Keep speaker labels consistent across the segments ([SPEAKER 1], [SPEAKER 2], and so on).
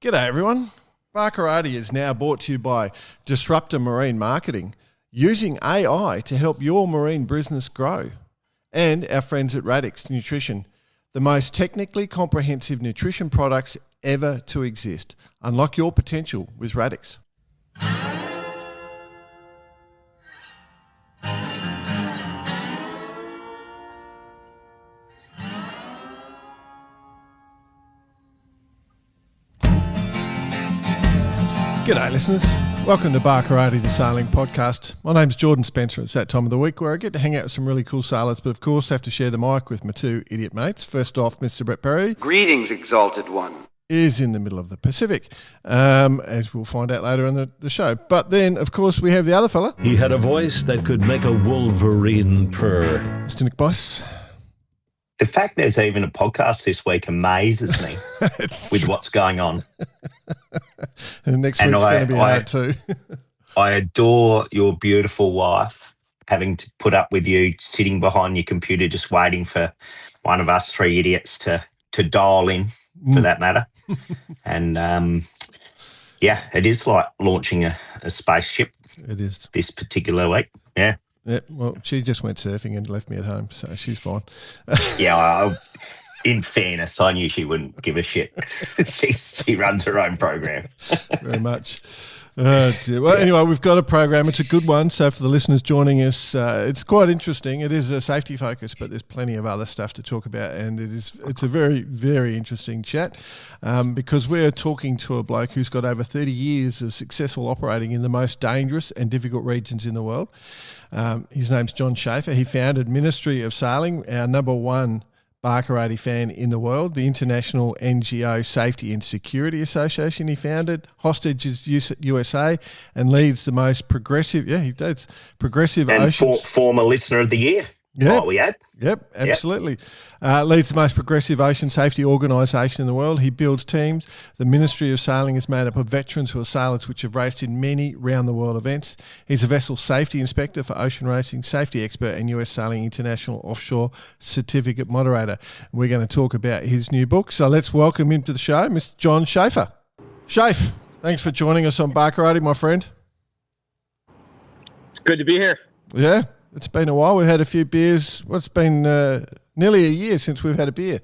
[SPEAKER 1] G'day everyone. Barkarati is now brought to you by Disruptor Marine Marketing, using AI to help your marine business grow. And our friends at Radix Nutrition, the most technically comprehensive nutrition products ever to exist. Unlock your potential with Radix. G'day listeners, welcome to Barkarati the Sailing Podcast. My name's Jordan Spencer. It's that time of the week where I get to hang out with some really cool sailors, but of course have to share the mic with my two idiot mates. First off, Mr. Brett Perry.
[SPEAKER 2] Greetings, Exalted One.
[SPEAKER 1] Is in the middle of the Pacific, as we'll find out later in the show. But then, of course, we have the other fella.
[SPEAKER 3] He had a voice that could make a wolverine purr.
[SPEAKER 1] Mr. Nick Boyce.
[SPEAKER 4] The fact there's even a podcast this week amazes me with what's going on.
[SPEAKER 1] And next week's going to be hard too.
[SPEAKER 4] I adore your beautiful wife, having to put up with you sitting behind your computer just waiting for one of us three idiots to dial in, for that matter. And, yeah, it is like launching a spaceship.
[SPEAKER 1] It is.
[SPEAKER 4] This particular week, yeah.
[SPEAKER 1] Yeah, well, she just went surfing and left me at home, so she's fine.
[SPEAKER 4] Yeah, in fairness, I knew she wouldn't give a shit. She runs her own program.
[SPEAKER 1] Very much. Dear. Well, anyway, we've got a program. It's a good one. So for the listeners joining us, it's quite interesting. It is a safety focus, but there's plenty of other stuff to talk about, and it's a very, very interesting chat because we're talking to a bloke who's got over 30 years of successful operating in the most dangerous and difficult regions in the world. His name's John Schafer. He founded Ministry of Sailing, our number one Barkarati fan in the world, the International NGO Safety and Security Association he founded, Hostages USA, and leads the most progressive, progressive
[SPEAKER 4] and
[SPEAKER 1] oceans.
[SPEAKER 4] Former Listener of the Year.
[SPEAKER 1] Yep.
[SPEAKER 4] We had.
[SPEAKER 1] Yep, absolutely. Leads the most progressive ocean safety organisation in the world. He builds teams. The Ministry of Sailing is made up of veterans who are sailors which have raced in many round-the-world events. He's a vessel safety inspector for ocean racing, safety expert, and US Sailing International Offshore Certificate Moderator. We're going to talk about his new book. So let's welcome him to the show, Mr. John Schafer. Shafe, thanks for joining us on Barkarati, my friend.
[SPEAKER 5] It's good to be here.
[SPEAKER 1] Yeah. It's been a while. We've had a few beers. Well, it's been nearly a year since we've had a beer.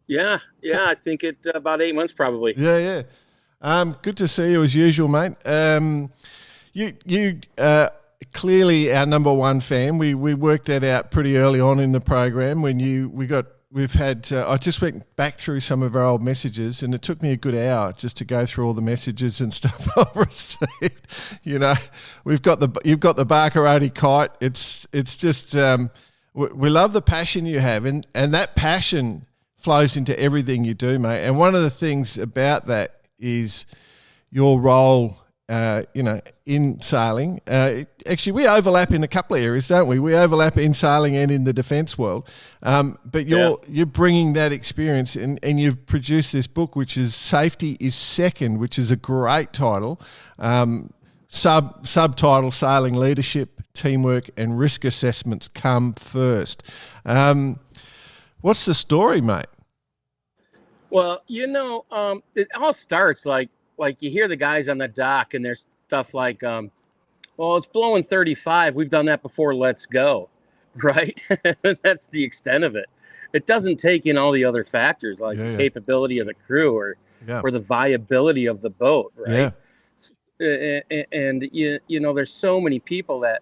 [SPEAKER 1] Yeah.
[SPEAKER 5] I think it about 8 months probably.
[SPEAKER 1] Yeah. Good to see you as usual, mate. You clearly our number one fan. We worked that out pretty early on in the program when we've had. I just went back through some of our old messages, and it took me a good hour just to go through all the messages and stuff I've received. You know, you've got the Barkarati kite. It's just we love the passion you have, and that passion flows into everything you do, mate. And one of the things about that is your role. In sailing, actually we overlap in a couple of areas, don't we? We overlap in sailing and in the defence world. But you're bringing that experience, and you've produced this book, which is Safety is Second, which is a great title. Subtitle: Sailing Leadership, Teamwork, and Risk Assessments Come First. What's the story, mate?
[SPEAKER 5] Well, it all starts like you hear the guys on the dock and there's stuff like, well, it's blowing 35. We've done that before. Let's go. Right. That's the extent of it. It doesn't take in all the other factors like the capability of the crew or the viability of the boat. Right. Yeah. And there's so many people that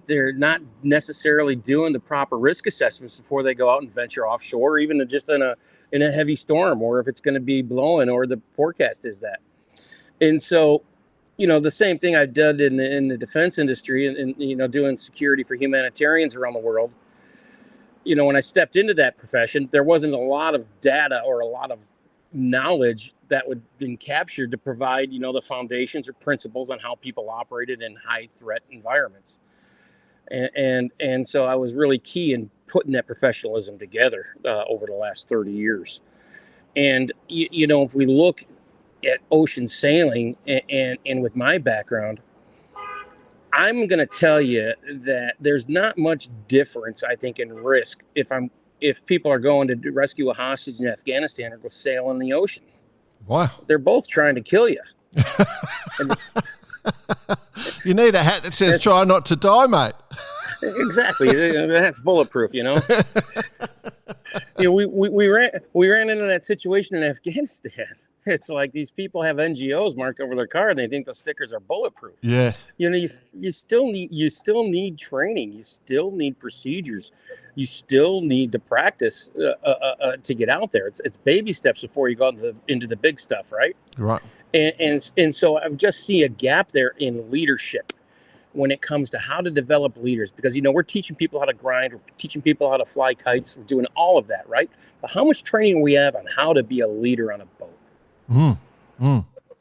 [SPEAKER 5] they're not necessarily doing the proper risk assessments before they go out and venture offshore, or even just in a heavy storm, or if it's going to be blowing or the forecast is that. And so, the same thing I've done in the defense industry and doing security for humanitarians around the world. When I stepped into that profession, there wasn't a lot of data or a lot of knowledge that would been captured to provide, the foundations or principles on how people operated in high threat environments. And so I was really key in putting that professionalism together over the last 30 years. And, if we look at ocean sailing and with my background, I'm going to tell you that there's not much difference, I think, in risk if people are going to rescue a hostage in Afghanistan or go sail in the ocean.
[SPEAKER 1] Wow.
[SPEAKER 5] They're both trying to kill you.
[SPEAKER 1] You need a hat that says "Try not to die, mate."
[SPEAKER 5] Exactly. That's bulletproof, you know. We ran into that situation in Afghanistan. It's like these people have NGOs marked over their car and they think the stickers are bulletproof.
[SPEAKER 1] Yeah.
[SPEAKER 5] You know, you still need training. You still need procedures. You still need to practice to get out there. It's baby steps before you go into the big stuff, right?
[SPEAKER 1] Right.
[SPEAKER 5] And so I've just seen a gap there in leadership when it comes to how to develop leaders, because, you know, we're teaching people how to grind, we're teaching people how to fly kites, we're doing all of that, right? But how much training we have on how to be a leader on a boat?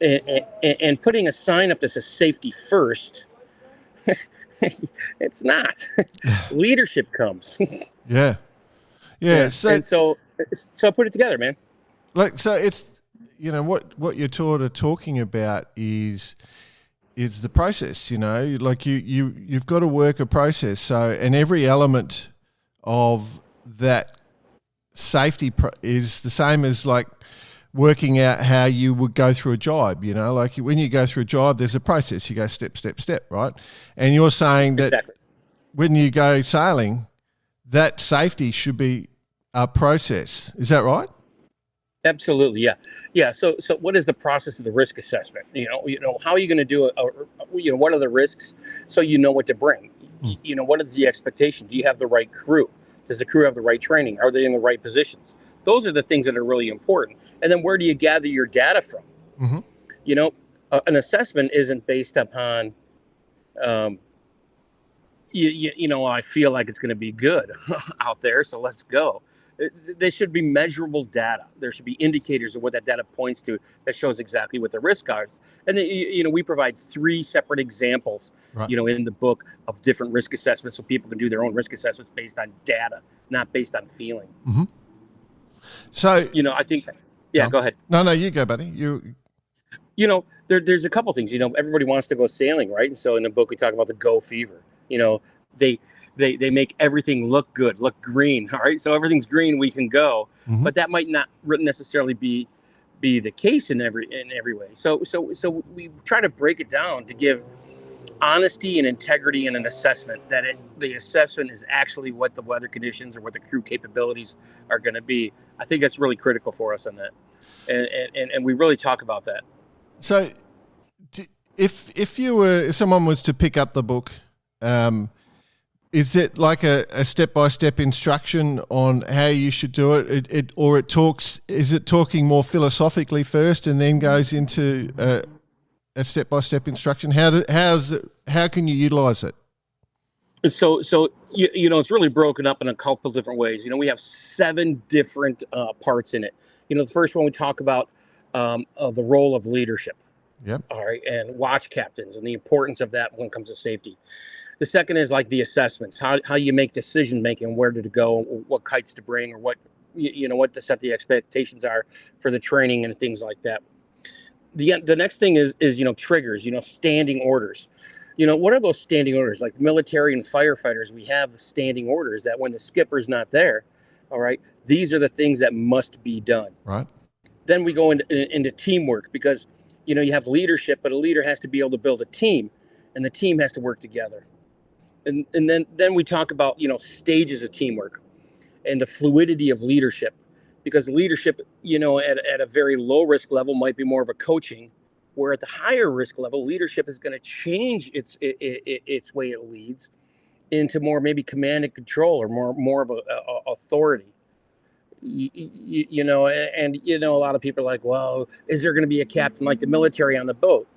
[SPEAKER 5] And putting a sign up that says safety first, it's not. Leadership comes.
[SPEAKER 1] Yeah.
[SPEAKER 5] So I put it together, man.
[SPEAKER 1] Like, so it's, you know, what you're talking about is the process, you know, like you've got to work a process. So, and every element of that safety is the same as like working out how you would go through a job, you know, like when you go through a job, there's a process. You go step, step, step, right? And you're saying that
[SPEAKER 5] Exactly.
[SPEAKER 1] when you go sailing, that safety should be a process. Is that right?
[SPEAKER 5] Absolutely, yeah. So what is the process of the risk assessment? You know, how are you going to do it? You know, what are the risks? So you know what to bring. You know, what is the expectation? Do you have the right crew? Does the crew have the right training? Are they in the right positions? Those are the things that are really important. And then where do you gather your data from?
[SPEAKER 1] Mm-hmm.
[SPEAKER 5] You know, an assessment isn't based upon, you know, I feel like it's going to be good out there, so let's go. There should be measurable data. There should be indicators of what that data points to that shows exactly what the risks are. And then, you know, we provide 3 separate examples,
[SPEAKER 1] Right.
[SPEAKER 5] you know, in the book of different risk assessments, so people can do their own risk assessments based on data, not based on feeling.
[SPEAKER 1] Mm-hmm. So,
[SPEAKER 5] You know, I think, yeah, go ahead.
[SPEAKER 1] No, you go, buddy.
[SPEAKER 5] You know, there's a couple things. You know, everybody wants to go sailing, right? And so in the book we talk about the go fever. You know, they make everything look good, look green. All right, so everything's green, we can go.
[SPEAKER 1] Mm-hmm.
[SPEAKER 5] But that might not necessarily be the case in every way. So we try to break it down to give honesty and integrity in an assessment, that the assessment is actually what the weather conditions or what the crew capabilities are going to be. I think that's really critical for us on that, and we really talk about that.
[SPEAKER 1] So, if someone was to pick up the book, is it like a step-by-step instruction on how you should do it? Is it talking more philosophically first and then goes into a step-by-step instruction? How can you utilize it?
[SPEAKER 5] So you know, it's really broken up in a couple different ways. You know, we have 7 different parts in it. You know, the first one we talk about the role of leadership.
[SPEAKER 1] Yep.
[SPEAKER 5] All right, and watch captains and the importance of that when it comes to safety. The second is like the assessments, how you make decision making, where to go, what kites to bring, or what you know, what to set the expectations are for the training and things like that. The next thing is you know, triggers, you know, standing orders. You know, what are those standing orders? Like military and firefighters, we have standing orders that when the skipper's not there, all right, these are the things that must be done.
[SPEAKER 1] Right.
[SPEAKER 5] Then we go into teamwork, because, you know, you have leadership, but a leader has to be able to build a team, and the team has to work together. And then we talk about, you know, stages of teamwork and the fluidity of leadership, because leadership, you know, at a very low risk level might be more of a coaching, where at the higher risk level, leadership is going to change its way it leads into more maybe command and control, or more of a authority. You know, and you know, a lot of people are like, well, is there going to be a captain like the military on the boat?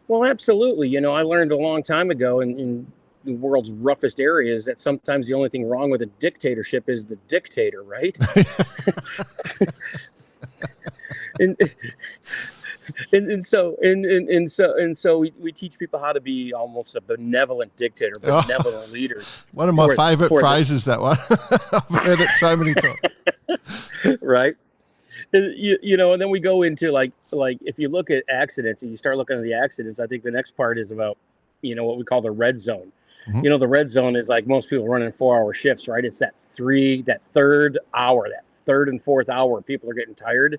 [SPEAKER 5] Well, absolutely. You know, I learned a long time ago in the world's roughest areas that sometimes the only thing wrong with a dictatorship is the dictator, right? and so we teach people how to be almost a benevolent dictator, benevolent leader.
[SPEAKER 1] One of my favorite phrases, that one. I've heard it so many times.
[SPEAKER 5] Right. You know, and then we go into like if you look at accidents and you start looking at the accidents, I think the next part is about, you know, what we call the red zone. Mm-hmm. You know, the red zone is like most people running 4-hour shifts, right? It's that third and fourth hour, people are getting tired.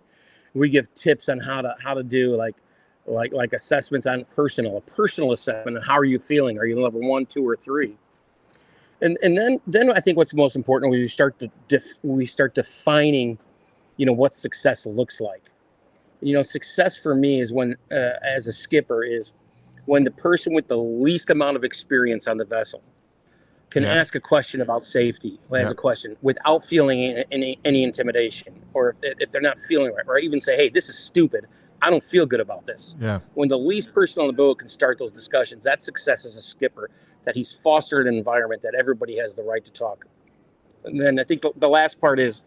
[SPEAKER 5] We give tips on how to do like assessments on a personal assessment. And how are you feeling? Are you level 1, 2, or 3? And then I think what's most important when we start defining, what success looks like. Success for me is when, as a skipper, is when the person with the least amount of experience on the vessel can ask a question about safety, has a question without feeling any intimidation, or if they're not feeling right, or even say, hey, this is stupid. I don't feel good about this. Yeah. When the least person on the boat can start those discussions, that's success as a skipper, that he's fostered an environment that everybody has the right to talk. And then I think the last part is,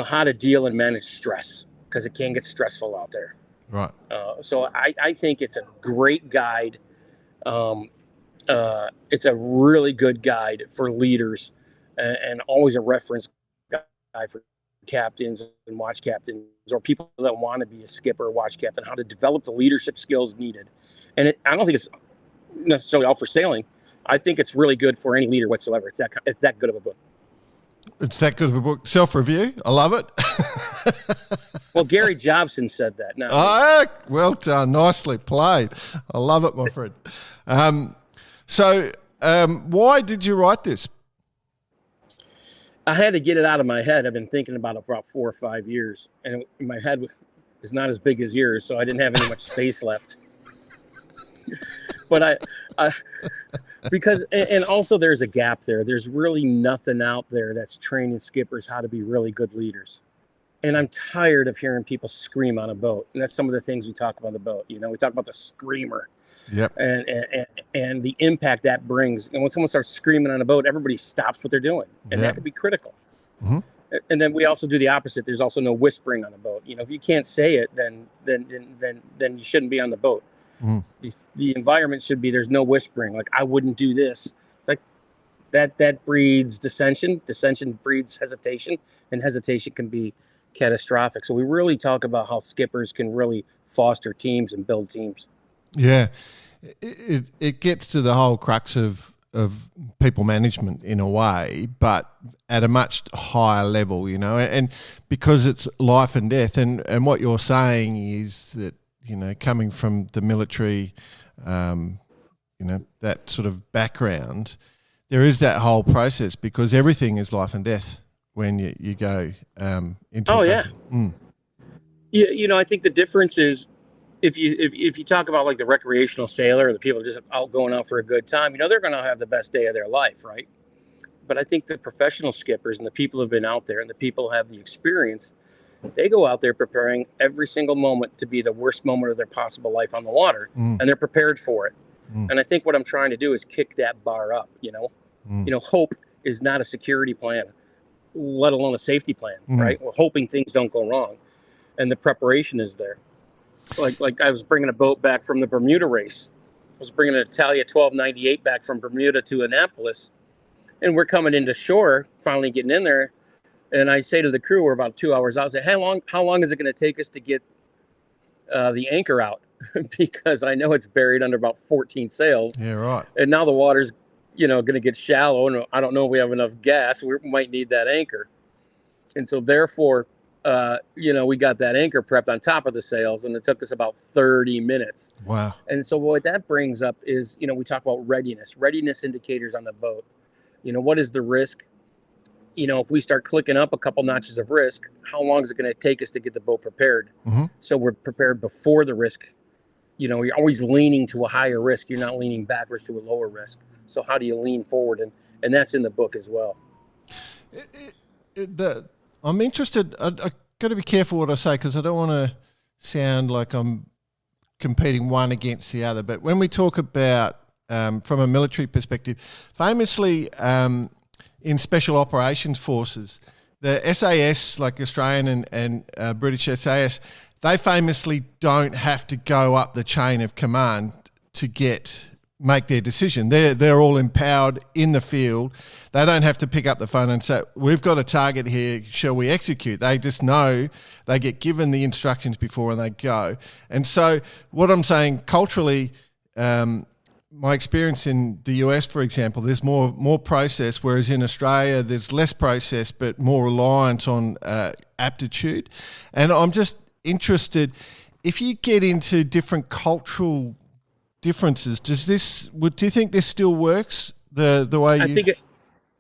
[SPEAKER 5] how to deal and manage stress, because it can get stressful out there. Right. So I think it's a great guide. It's a really good guide for leaders, and always a reference guide for captains and watch captains, or people that want to be a skipper or watch captain, how to develop the leadership skills needed. And I don't think it's necessarily all for sailing. I think it's really good for any leader whatsoever. It's that good of a book. It's that good of a book. Self-review. I love it. Well, Gary Jobson said that. No. Well done. Nicely played. I love it, my friend. So why did you write this? I had to get it out of my head. I've been thinking about it for about 4 or 5 years, and my head is not as big as yours, so I didn't have any much space left. But because also there's a gap there. There's really nothing out there that's training skippers how to be really good leaders. And I'm tired of hearing people scream on a boat. And that's some of the things we talk about on the boat. We talk about the screamer. Yep. And the impact that brings. And when someone starts screaming on a boat, everybody stops what they're doing. And that could be critical. Mm-hmm. And then we also do the opposite. There's also no whispering on the boat. If you can't say it, then you shouldn't be on the boat. Mm-hmm. The environment should be, there's no whispering. Like, I wouldn't do this. It's like that breeds dissension. Dissension breeds hesitation, and hesitation can be catastrophic. So we really talk about how skippers can really foster teams and build teams. Yeah, it gets to the whole crux of people management in a way, but at a much higher level, and because it's life and death. And what you're saying is that, coming from the military, that sort of background, there is that whole process, because everything is life and death when you go into. Oh yeah. Yeah, I think the difference is, if you talk about like the recreational sailor, or the people just out going out for a good time, they're going to have the best day of their life, right? But I think the professional skippers and the people who've been out there and the people who have the experience, they go out there preparing every single moment to be the worst moment of their possible life on the water, and they're prepared for it. And I think what I'm trying to do is kick that bar up. Hope is not a security plan, let alone a safety plan, right? We're hoping things don't go wrong, and the preparation is there. Like I was bringing a boat back from the Bermuda race. I was bringing an Italia 1298 back from Bermuda to Annapolis, and we're coming into shore, finally getting in there. And I say to the crew, we're about 2 hours out. I say, how long is it going to take us to get the anchor out? Because I know it's buried under about 14 sails. Yeah, right. And now the water's, going to get shallow, and I don't know if we have enough gas. We might need that anchor. And so therefore, we got that anchor prepped on top of the sails, and it took us about 30 minutes. Wow. And so what that brings up is, we talk about readiness indicators on the boat. What is the risk? If we start clicking up a couple notches of risk, how long is it going to take us to get the boat prepared? Mm-hmm. So we're prepared before the risk. You're always leaning to a higher risk. You're not leaning backwards to a lower risk. So how do you lean forward? And that's in the book as well. I'm interested. I got to be careful what I say, because I don't want to sound like I'm competing one against the other. But when we talk about, from a military perspective, famously in special operations forces, the SAS, like Australian and British SAS, they famously don't have to go up the chain of command to make their decision. They're all empowered in the field. They don't have to pick up the phone and say, we've got a target here, shall we execute? They just know, they get given the instructions before and they go. And so what I'm saying culturally, my experience in the US, for example, there's more process, whereas in Australia there's less process but more reliance on aptitude. And I'm just
[SPEAKER 1] interested, if you get into different cultural differences, do you think this still works the way
[SPEAKER 5] I think it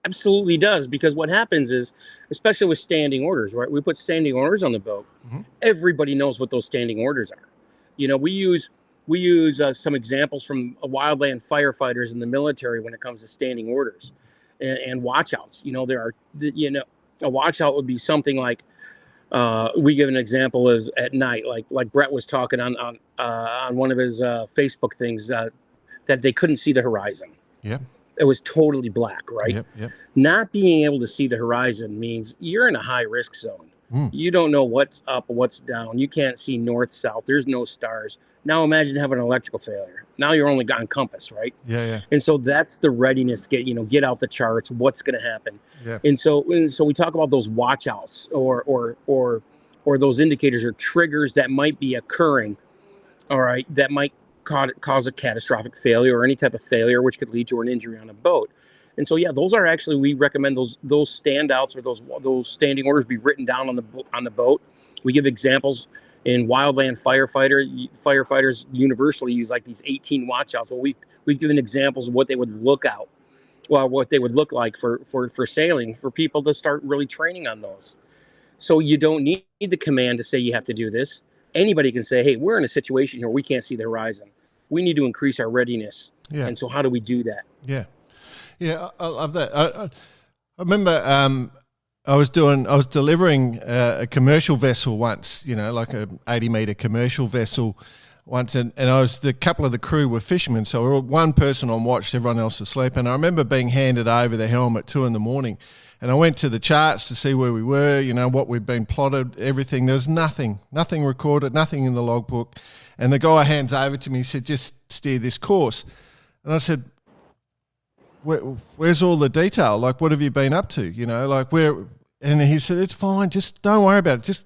[SPEAKER 5] absolutely does, because what happens is, especially with standing orders, right? We put standing orders on the boat.
[SPEAKER 1] Mm-hmm.
[SPEAKER 5] Everybody knows what those standing orders are. We use some examples from wildland firefighters in the military when it comes to standing orders and watchouts. A watchout would be something like, we give an example as at night, like Brett was talking on one of his Facebook things, that they couldn't see the horizon.
[SPEAKER 1] Yeah.
[SPEAKER 5] It was totally black, right?
[SPEAKER 1] Yep.
[SPEAKER 5] Not being able to see the horizon means you're in a high risk zone. You don't know what's up, what's down. You can't see north, south. There's no stars. Now imagine having an electrical failure. Now you're only on compass, right?
[SPEAKER 1] Yeah.
[SPEAKER 5] And so that's the readiness. Get out the charts. What's going to happen?
[SPEAKER 1] Yeah.
[SPEAKER 5] And so we talk about those watchouts or those indicators or triggers that might be occurring. All right, that might cause a catastrophic failure or any type of failure, which could lead to an injury on a boat. And so, yeah, those are actually, we recommend those standouts or those standing orders be written down on the boat. We give examples in wildland firefighters universally use like these 18 watchouts. Well, we've given examples of what they would look like for sailing, for people to start really training on those. So you don't need the command to say you have to do this. Anybody can say, hey, we're in a situation here, we can't see the horizon. We need to increase our readiness.
[SPEAKER 1] Yeah.
[SPEAKER 5] And so how do we do that?
[SPEAKER 1] Yeah. Yeah, I love that. I remember I was delivering a commercial vessel once, like a 80-meter commercial vessel once, and the couple of the crew were fishermen, so we were one person on watch, everyone else asleep. And I remember being handed over the helm at 2 a.m, and I went to the charts to see where we were, what we'd been plotted, everything. There was nothing recorded, nothing in the logbook. And the guy hands over to me, he said, just steer this course. And I said, where's all the detail? Like, what have you been up to? Where? And he said, it's fine. Just don't worry about it.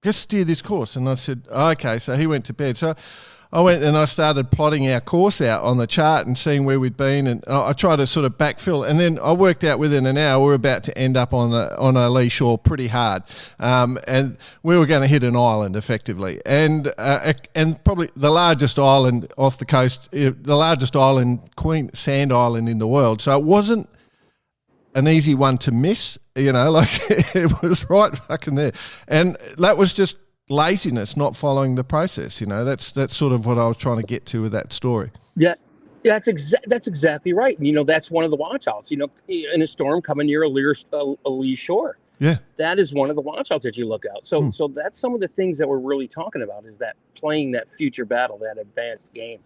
[SPEAKER 1] Just steer this course. And I said, okay. So he went to bed. So I went and I started plotting our course out on the chart and seeing where we'd been. And I tried to sort of backfill. And then I worked out within an hour, we were about to end up on a lee shore pretty hard. And we were going to hit an island effectively. And probably the largest island off the coast, the largest island, Sand Island in the world. So it wasn't an easy one to miss, it was right fucking there. And that was just laziness, not following the process. That's sort of what I was trying to get to with that story.
[SPEAKER 5] Yeah, that's exactly right. That's one of the watchouts. In a storm coming near a lee shore.
[SPEAKER 1] Yeah,
[SPEAKER 5] that is one of the watchouts that you look out. So that's some of the things that we're really talking about, is that playing that future battle, that advanced game,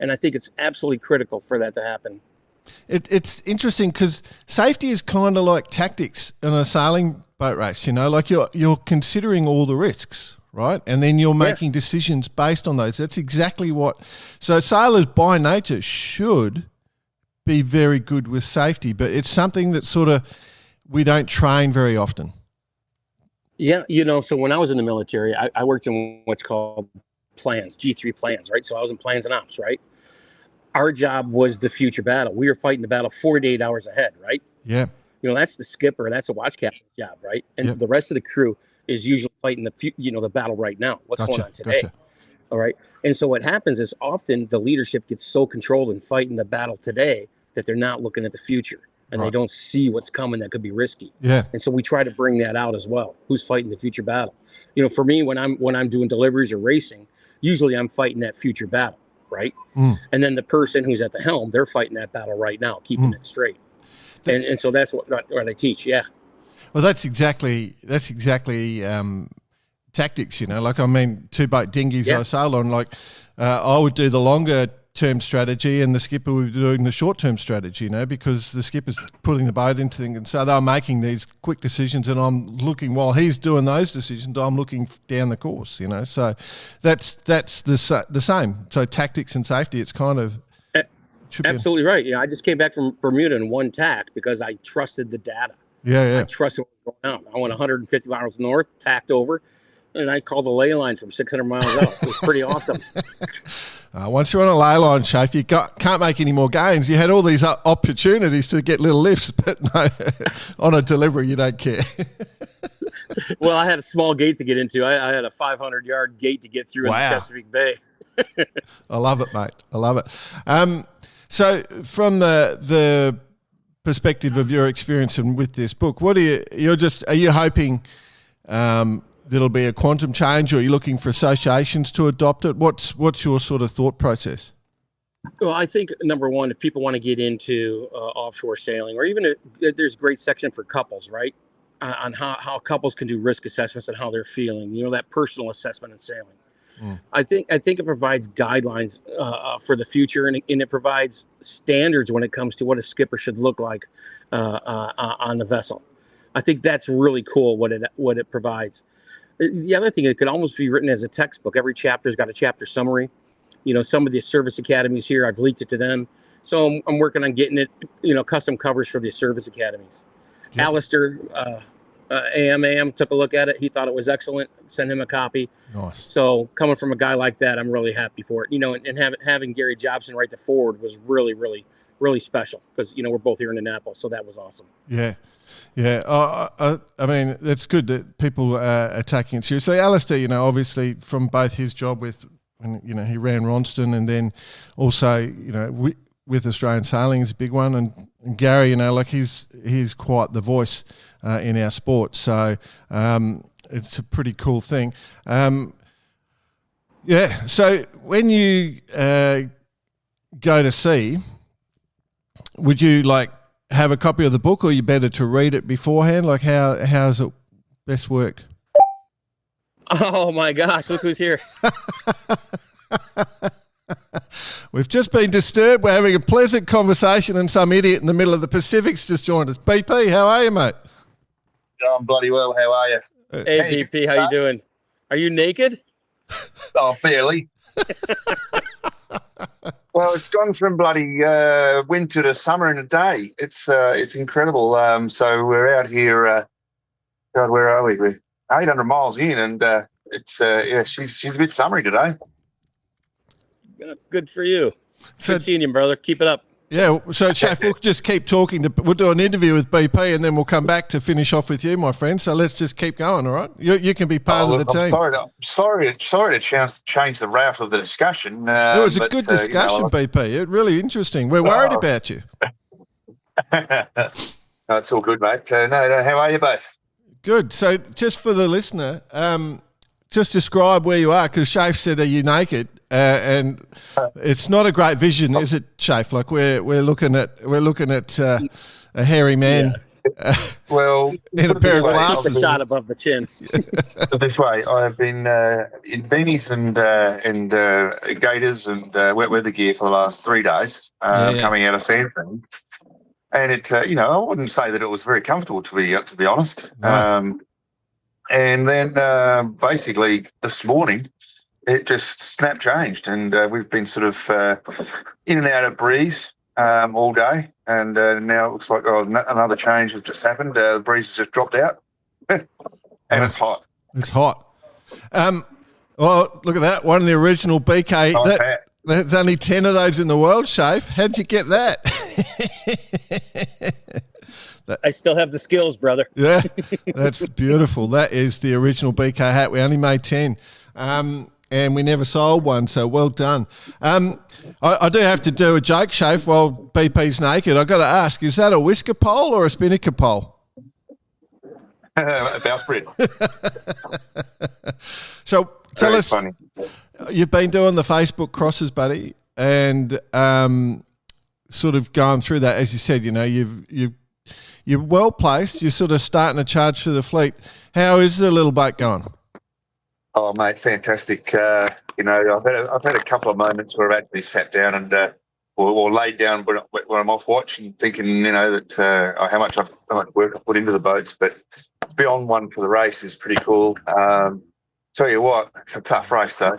[SPEAKER 5] and I think it's absolutely critical for that to happen.
[SPEAKER 1] It's interesting because safety is kind of like tactics in a sailing boat race. Like you're considering all the risks. Right. And then you're making decisions based on those. That's exactly so sailors by nature should be very good with safety, but it's something that sort of we don't train very often.
[SPEAKER 5] Yeah. So when I was in the military, I worked in what's called plans, G3 plans, right? So I was in plans and ops, right? Our job was the future battle. We were fighting the battle 48 hours ahead, right?
[SPEAKER 1] Yeah.
[SPEAKER 5] That's the skipper, that's a watch captain's job, right? And the rest of the crew is usually fighting the battle right now. What's going on today? Gotcha. All right. And so what happens is often the leadership gets so controlled in fighting the battle today that they're not looking at the future, and they don't see what's coming that could be risky.
[SPEAKER 1] Yeah.
[SPEAKER 5] And so we try to bring that out as well. Who's fighting the future battle? For me, when I'm doing deliveries or racing, usually I'm fighting that future battle, right? And then the person who's at the helm, they're fighting that battle right now, keeping it straight. And so that's what I teach. Yeah.
[SPEAKER 1] Well, that's exactly tactics, like, 2-boat dinghies I sail on, like I would do the longer term strategy and the skipper would be doing the short term strategy, because the skipper's putting the boat into things. And so they're making these quick decisions and I'm looking, while he's doing those decisions, I'm looking down the course, so that's the same. So tactics and safety, it's kind of...
[SPEAKER 5] Absolutely right. I just came back from Bermuda in one tack because I trusted the data.
[SPEAKER 1] Yeah.
[SPEAKER 5] I trusted what was going on. I went 150 miles north, tacked over, and I called the ley line from 600 miles out. It was pretty awesome.
[SPEAKER 1] Once you're on a ley line, Schafer, you can't make any more gains. You had all these opportunities to get little lifts, but no, on a delivery, you don't care.
[SPEAKER 5] Well, I had a small gate to get into. I had a 500-yard gate to get through in the Chesapeake Bay.
[SPEAKER 1] I love it, mate. I love it. So from the perspective of your experience and with this book, are you hoping there'll be a quantum change, or are you looking for associations to adopt it? What's your sort of thought process?
[SPEAKER 5] Well, I think number one, if people want to get into offshore sailing, or even there's a great section for couples, right? On how couples can do risk assessments and how they're feeling, that personal assessment in sailing. I think it provides guidelines for the future, and it provides standards when it comes to what a skipper should look like on the vessel. I think that's really cool what it provides. The other thing, it could almost be written as a textbook. Every chapter's got a chapter summary. Some of the service academies here, I've leaked it to them. So I'm working on getting it, custom covers for the service academies. Yep. Alistair, AM took a look at it. He thought it was excellent. Sent him a copy.
[SPEAKER 1] Nice.
[SPEAKER 5] So coming from a guy like that, I'm really happy for it. And having Gary Jobson write the forward was really, really, really special, because we're both here in Annapolis, so that was awesome.
[SPEAKER 1] Yeah. I mean, that's good that people are taking it seriously. Alistair, obviously from both his job with, he ran Ronston, and then also, with Australian Sailing is a big one, and Gary, he's quite the voice in our sport. So it's a pretty cool thing. So when you go to sea, would you have a copy of the book, or are you better to read it beforehand? How does it best work?
[SPEAKER 5] Oh my gosh, look who's here.
[SPEAKER 1] We've just been disturbed. We're having a pleasant conversation, and some idiot in the middle of the Pacific's just joined us. BP, how are you, mate?
[SPEAKER 6] I'm bloody well. How are you?
[SPEAKER 5] Hey, BP, how you doing? Are you naked?
[SPEAKER 6] Oh, fairly. Well, it's gone from bloody winter to summer in a day. It's incredible. So we're out here. God, where are we? We're 800 miles in, and she's a bit summery today.
[SPEAKER 5] Good for you. Good seeing you, brother. Keep it up.
[SPEAKER 1] Yeah, so Chef, we'll just keep talking. We'll do an interview with BP, and then we'll come back to finish off with you, my friend. So let's just keep going, all right? You can be part of the team.
[SPEAKER 6] Sorry to change the route of the discussion.
[SPEAKER 1] It was a good discussion, BP. It's really interesting. We're worried about you.
[SPEAKER 6] No, it's all good, mate. No, how are you both?
[SPEAKER 1] Good. So just for the listener, just describe where you are, because Shafe said, are you naked? And it's not a great vision, is it, Shafe? We're looking at a hairy man.
[SPEAKER 6] Yeah. Well,
[SPEAKER 1] in a pair of glasses,
[SPEAKER 5] a shot above the chin.
[SPEAKER 6] Put this way, I've been in beanies and gaiters and wet weather gear for the last 3 days, coming out of Sanford, and it, I wouldn't say that it was very comfortable, to be honest.
[SPEAKER 1] Right.
[SPEAKER 6] And then basically this morning, it just snap changed, and we've been sort of in and out of breeze all day, and now it looks like another change has just happened. The breeze has just dropped out, and it's hot.
[SPEAKER 1] It's hot. Well, look at that. One of the original BK. There's only 10 of those in the world, Shafe. How'd you get that?
[SPEAKER 5] I still have the skills, brother.
[SPEAKER 1] Yeah, that's beautiful. That is the original BK hat. We only made 10. And we never sold one, so well done. I do have to do a joke, Shafe, while BP's naked. I've got to ask, is that a whisker pole or a spinnaker pole?
[SPEAKER 6] A bowsprit.
[SPEAKER 1] So tell us,
[SPEAKER 6] funny.
[SPEAKER 1] You've been doing the Facebook crosses, buddy, and sort of going through that. As you said, you're well placed. You're sort of starting to charge through the fleet. How is the little boat going?
[SPEAKER 6] Oh, mate, fantastic. I've had a couple of moments where I've actually sat down and or laid down when I'm off watch and thinking, that how much work I put into the boats. But to be on one for the race is pretty cool. Tell you what, it's a tough race though.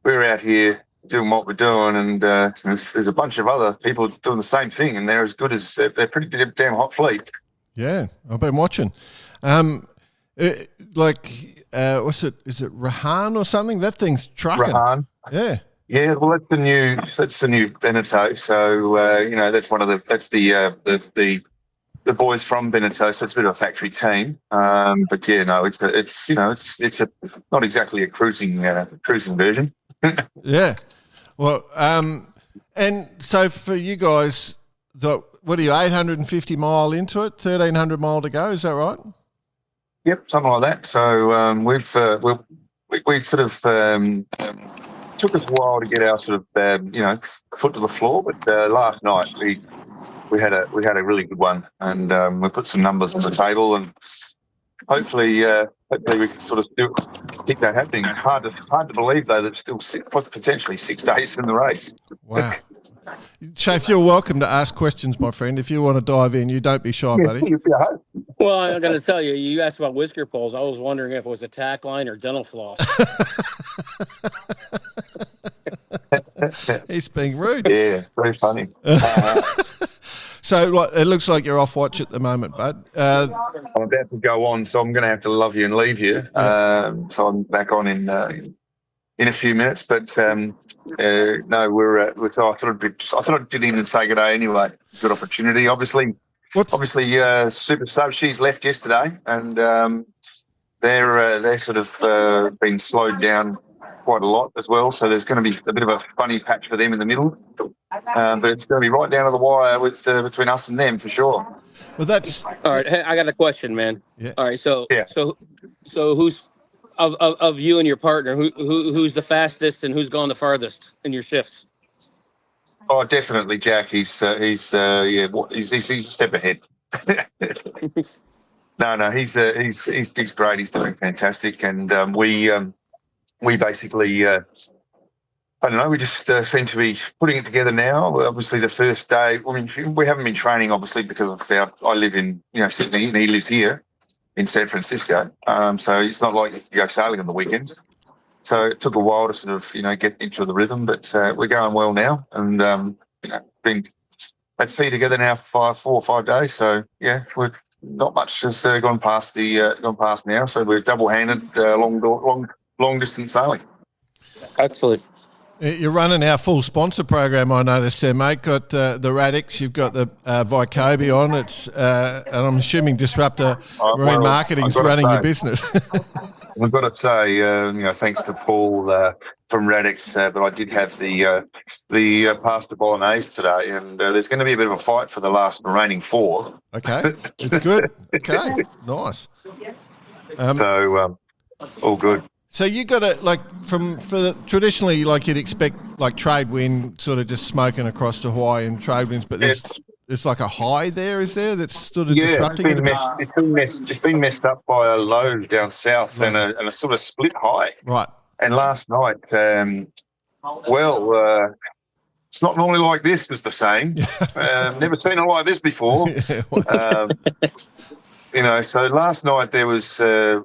[SPEAKER 6] We're out here doing what we're doing, and there's a bunch of other people doing the same thing, and they're as good as they're pretty damn hot fleet.
[SPEAKER 1] Yeah, I've been watching. What's it? Is it Rahan or something? That thing's trucking.
[SPEAKER 6] Rahan.
[SPEAKER 1] Yeah.
[SPEAKER 6] Yeah. Well, that's the new Beneteau. So that's one of the the boys from Beneteau, so it's a bit of a factory team. But yeah, no, it's not exactly a cruising version.
[SPEAKER 1] Yeah. Well, and so for you guys, what are you, 850 mile into it, 1,300 mile to go? Is that right?
[SPEAKER 6] Yep, something like that. So we've sort of took us a while to get our sort of foot to the floor, but last night we had a really good one, and we put some numbers on the table, and hopefully we can sort of still keep that happening. Hard to believe though that it's still potentially 6 days in the race.
[SPEAKER 1] Wow. Shaf, you're welcome to ask questions, my friend. If you want to dive in, you don't be shy, buddy.
[SPEAKER 5] Well, I got to tell you, you asked about whisker poles. I was wondering if it was a tack line or dental floss.
[SPEAKER 1] He's being rude.
[SPEAKER 6] Yeah, very funny.
[SPEAKER 1] So it looks like you're off watch at the moment, bud.
[SPEAKER 6] I'm about to go on, so I'm going to have to love you and leave you. So I'm back on in a few minutes. But no, we're. So I thought I'd get in and say good day anyway. Good opportunity, obviously. Super Sub, she's left yesterday, and they're sort of been slowed down quite a lot as well. So there's going to be a bit of a funny patch for them in the middle, but it's going to be right down to the wire with between us and them for sure.
[SPEAKER 1] Well, that's
[SPEAKER 5] all right. Hey, I got a question, man.
[SPEAKER 1] Yeah.
[SPEAKER 5] All right. So who's of you and your partner? Who's the fastest and who's gone the farthest in your shifts?
[SPEAKER 6] Oh, definitely Jack. He's a step ahead. No, he's great. He's doing fantastic, and we basically, I don't know, we just seem to be putting it together now. Obviously, the first day, I mean, we haven't been training, obviously, because I live in Sydney, and he lives here in San Francisco. So it's not like you can go sailing on the weekends. So it took a while to sort of, get into the rhythm, but we're going well now, and been at sea together now for 4 or 5 days. So yeah, we're not much has gone past now. So we're double-handed, long distance sailing.
[SPEAKER 5] Excellent.
[SPEAKER 1] You're running our full sponsor program, I noticed there, mate. Got the Radix, you've got the Vicobi on. It's and I'm assuming Disruptor Marine Marketing's running your business.
[SPEAKER 6] I've got to say, thanks to Paul from Radix, but I did have the pasta bolognese today, and there's going to be a bit of a fight for the last remaining 4.
[SPEAKER 1] Okay, it's good. Okay, nice.
[SPEAKER 6] All good.
[SPEAKER 1] So you got it traditionally, you'd expect trade wind sort of just smoking across to Hawaii and trade winds, but there's like a high there, is there, that's sort of disrupting it?
[SPEAKER 6] It's been messed up by a low down south, right, and a sort of split high.
[SPEAKER 1] Right.
[SPEAKER 6] And last night, it's not normally like this, was the saying. Never seen it like this before. So last night there was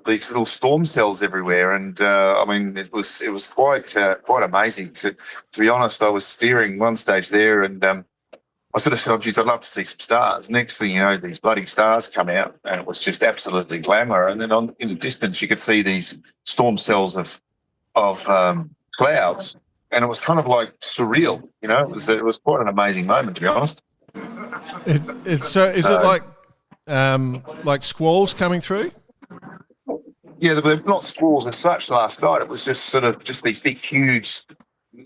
[SPEAKER 6] these little storm cells everywhere, and it was quite amazing. To be honest, I was steering one stage there, and I sort of said, "Oh, geez, I'd love to see some stars." Next thing you know, these bloody stars come out, and it was just absolutely glamour. And then in the distance, you could see these storm cells of clouds, and it was kind of like surreal. It was quite an amazing moment, to be honest.
[SPEAKER 1] Is it like squalls coming through?
[SPEAKER 6] Yeah, they're not squalls as such last night. It was just these big, huge,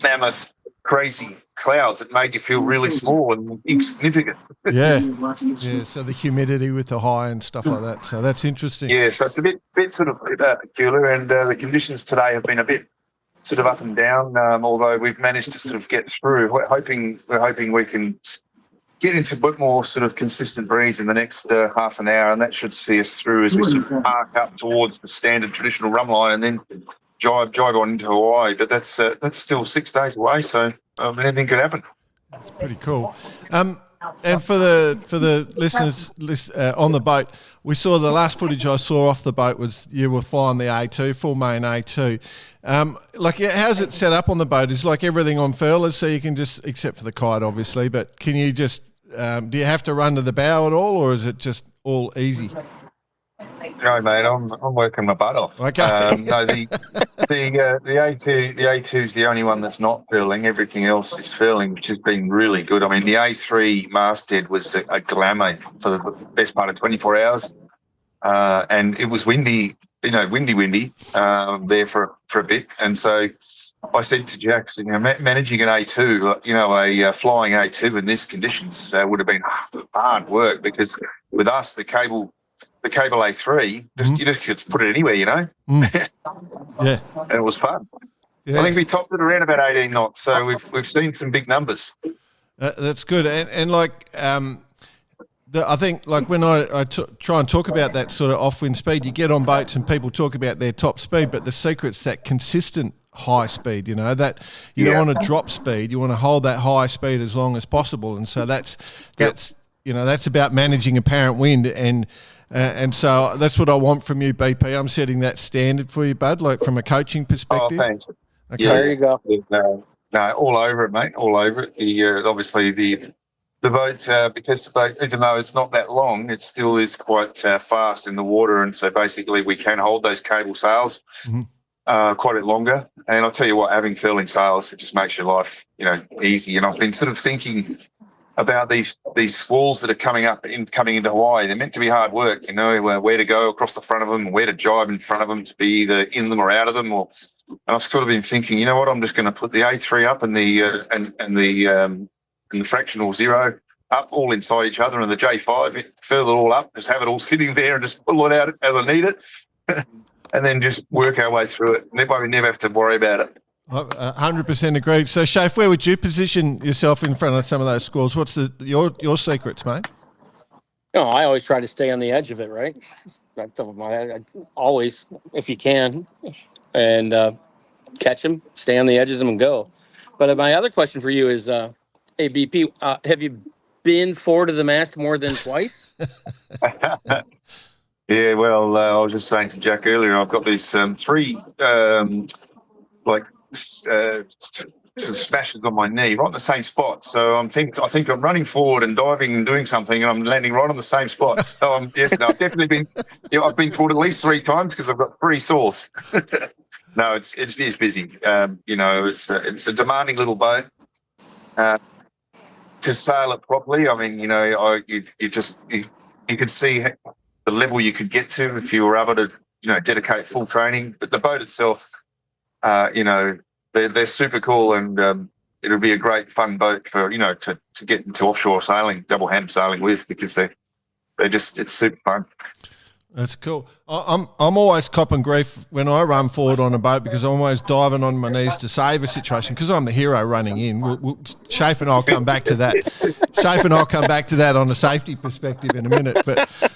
[SPEAKER 6] mammoth, crazy clouds that made you feel really small and insignificant.
[SPEAKER 1] Yeah. So the humidity with the high and stuff like that. So that's interesting.
[SPEAKER 6] Yeah, so it's a bit sort of peculiar, and the conditions today have been a bit sort of up and down. Although we've managed to sort of get through. We're hoping we can get into a bit more sort of consistent breeze in the next half an hour, and that should see us through as we sort of arc up towards the standard traditional run line, and then jibe on into Hawaii. But that's still 6 days away, so anything could happen.
[SPEAKER 1] That's pretty cool. And for the listeners on the boat, we saw the last footage I saw off the boat was you were flying the A2, full main A2. How's it set up on the boat? Is like everything on furlers, so you can just, except for the kite, obviously, but can you just, do you have to run to the bow at all, or is it just all easy?
[SPEAKER 6] No, mate, I'm working my butt off.
[SPEAKER 1] Okay.
[SPEAKER 6] No, the A2 is the only one that's not furling. Everything else is furling, which has been really good. I mean, the A3 masthead was a glamour for the best part of 24 hours, and it was windy. Windy there for a bit, and so I said to Jack, managing an A2, a flying A2 in these conditions would have been hard work, because with us the cable A3, you just could put it anywhere,
[SPEAKER 1] Yeah.
[SPEAKER 6] and it was fun.
[SPEAKER 1] Yeah.
[SPEAKER 6] I think we topped it around about 18 knots, so we've seen some big numbers.
[SPEAKER 1] That's good, and like. I think, like, when I try and talk about that sort of off-wind speed, you get on boats and people talk about their top speed, but the secret's that consistent high speed, that you don't want to drop speed. You want to hold that high speed as long as possible. And so that's about managing apparent wind. And so that's what I want from you, BP. I'm setting that standard for you, bud, like from a coaching perspective.
[SPEAKER 6] Oh, thanks.
[SPEAKER 1] Okay.
[SPEAKER 5] There you go.
[SPEAKER 6] No, all over it, mate, all over it. Obviously, the boat, because the boat, even though it's not that long, it still is quite fast in the water, and so basically we can hold those cable sails quite a bit longer. And I'll tell you what, having furling sails, it just makes your life, easy. And I've been sort of thinking about these squalls that are coming into Hawaii. They're meant to be hard work, where to go across the front of them, where to jibe in front of them to be either in them or out of them. And I've sort of been thinking, you know what, I'm just going to put the A3 up and the fractional 0 up all inside each other, and the J5 further all up, just have it all sitting there and just pull it out as I need it, and then just work our way through it. And that way we never have to worry about it.
[SPEAKER 1] 100% agreed. So, Shaf, where would you position yourself in front of some of those squalls? What's your secrets, mate?
[SPEAKER 5] I always try to stay on the edge of it, right? Always, if you can, and catch them, stay on the edges of them and go. But my other question for you is, hey, BP, have you been forward of the mast more than twice?
[SPEAKER 6] Yeah, well, I was just saying to Jack earlier, I've got these three smashes on my knee, right in the same spot. So I think I'm running forward and diving and doing something, and I'm landing right on the same spot. So I've definitely been. I've been forward at least 3 times because I've got 3 sores. No, it's busy. It's a demanding little boat. To sail it properly, I mean, you could see the level you could get to if you were able to, dedicate full training. But the boat itself, they're super cool, and it'll be a great fun boat for to get into offshore sailing, double-handed sailing with, because it's super fun.
[SPEAKER 1] That's cool. I'm always copping grief when I run forward on a boat, because I'm always diving on my knees to save a situation, because I'm the hero running in. Shafe and I'll come back to that. Shafe and I'll come back to that on a safety perspective in a minute. But so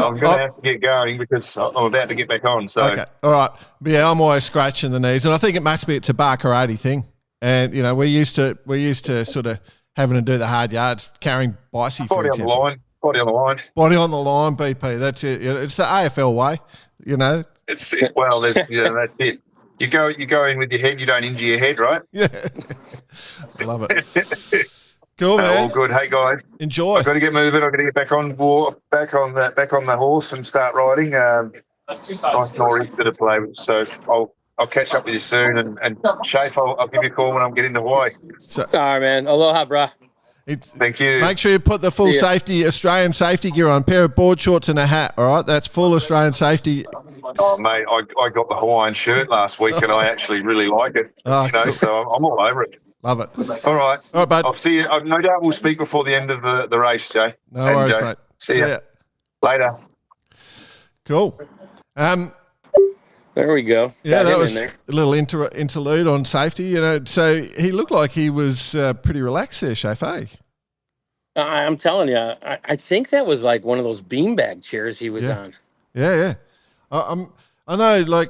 [SPEAKER 6] I'm going to have to get going because I'm about to get back on. So
[SPEAKER 1] okay, all right. But yeah, I'm always scratching the knees, and I think it must be a Tabar karate thing. And we're used to sort of having to do the hard yards, carrying bicy for
[SPEAKER 6] example. Body on the line.
[SPEAKER 1] Body on the line, BP. That's it. It's the AFL way,
[SPEAKER 6] That's it. You go in with your head. You don't injure your head, right?
[SPEAKER 1] Yeah. Love it. Cool, man.
[SPEAKER 6] All good. Hey guys,
[SPEAKER 1] enjoy.
[SPEAKER 6] I've got to get moving. I've got to get back on the horse and start riding. Nice nor'easter to play with. So I'll catch up with you soon. And Shafe, I'll give you a call when I'm getting to Hawaii.
[SPEAKER 5] All right, man. Aloha, brah.
[SPEAKER 6] Thank you.
[SPEAKER 1] Make sure you put the full Australian safety gear on, pair of board shorts and a hat, all right? That's full Australian safety.
[SPEAKER 6] Oh, mate, I got the Hawaiian shirt last week, and I actually really like it. Cool. So I'm all over it.
[SPEAKER 1] Love it.
[SPEAKER 6] All right,
[SPEAKER 1] bud.
[SPEAKER 6] I'll see you. No doubt we'll speak before the end of the race, Jay.
[SPEAKER 1] No worries, mate.
[SPEAKER 6] See you later.
[SPEAKER 1] Cool.
[SPEAKER 5] There we go.
[SPEAKER 1] Yeah, that was a little interlude on safety. So he looked like he was pretty relaxed there, Shafe.
[SPEAKER 5] I'm telling you, I think that was like one of those beanbag chairs he was on.
[SPEAKER 1] Yeah. I know, like,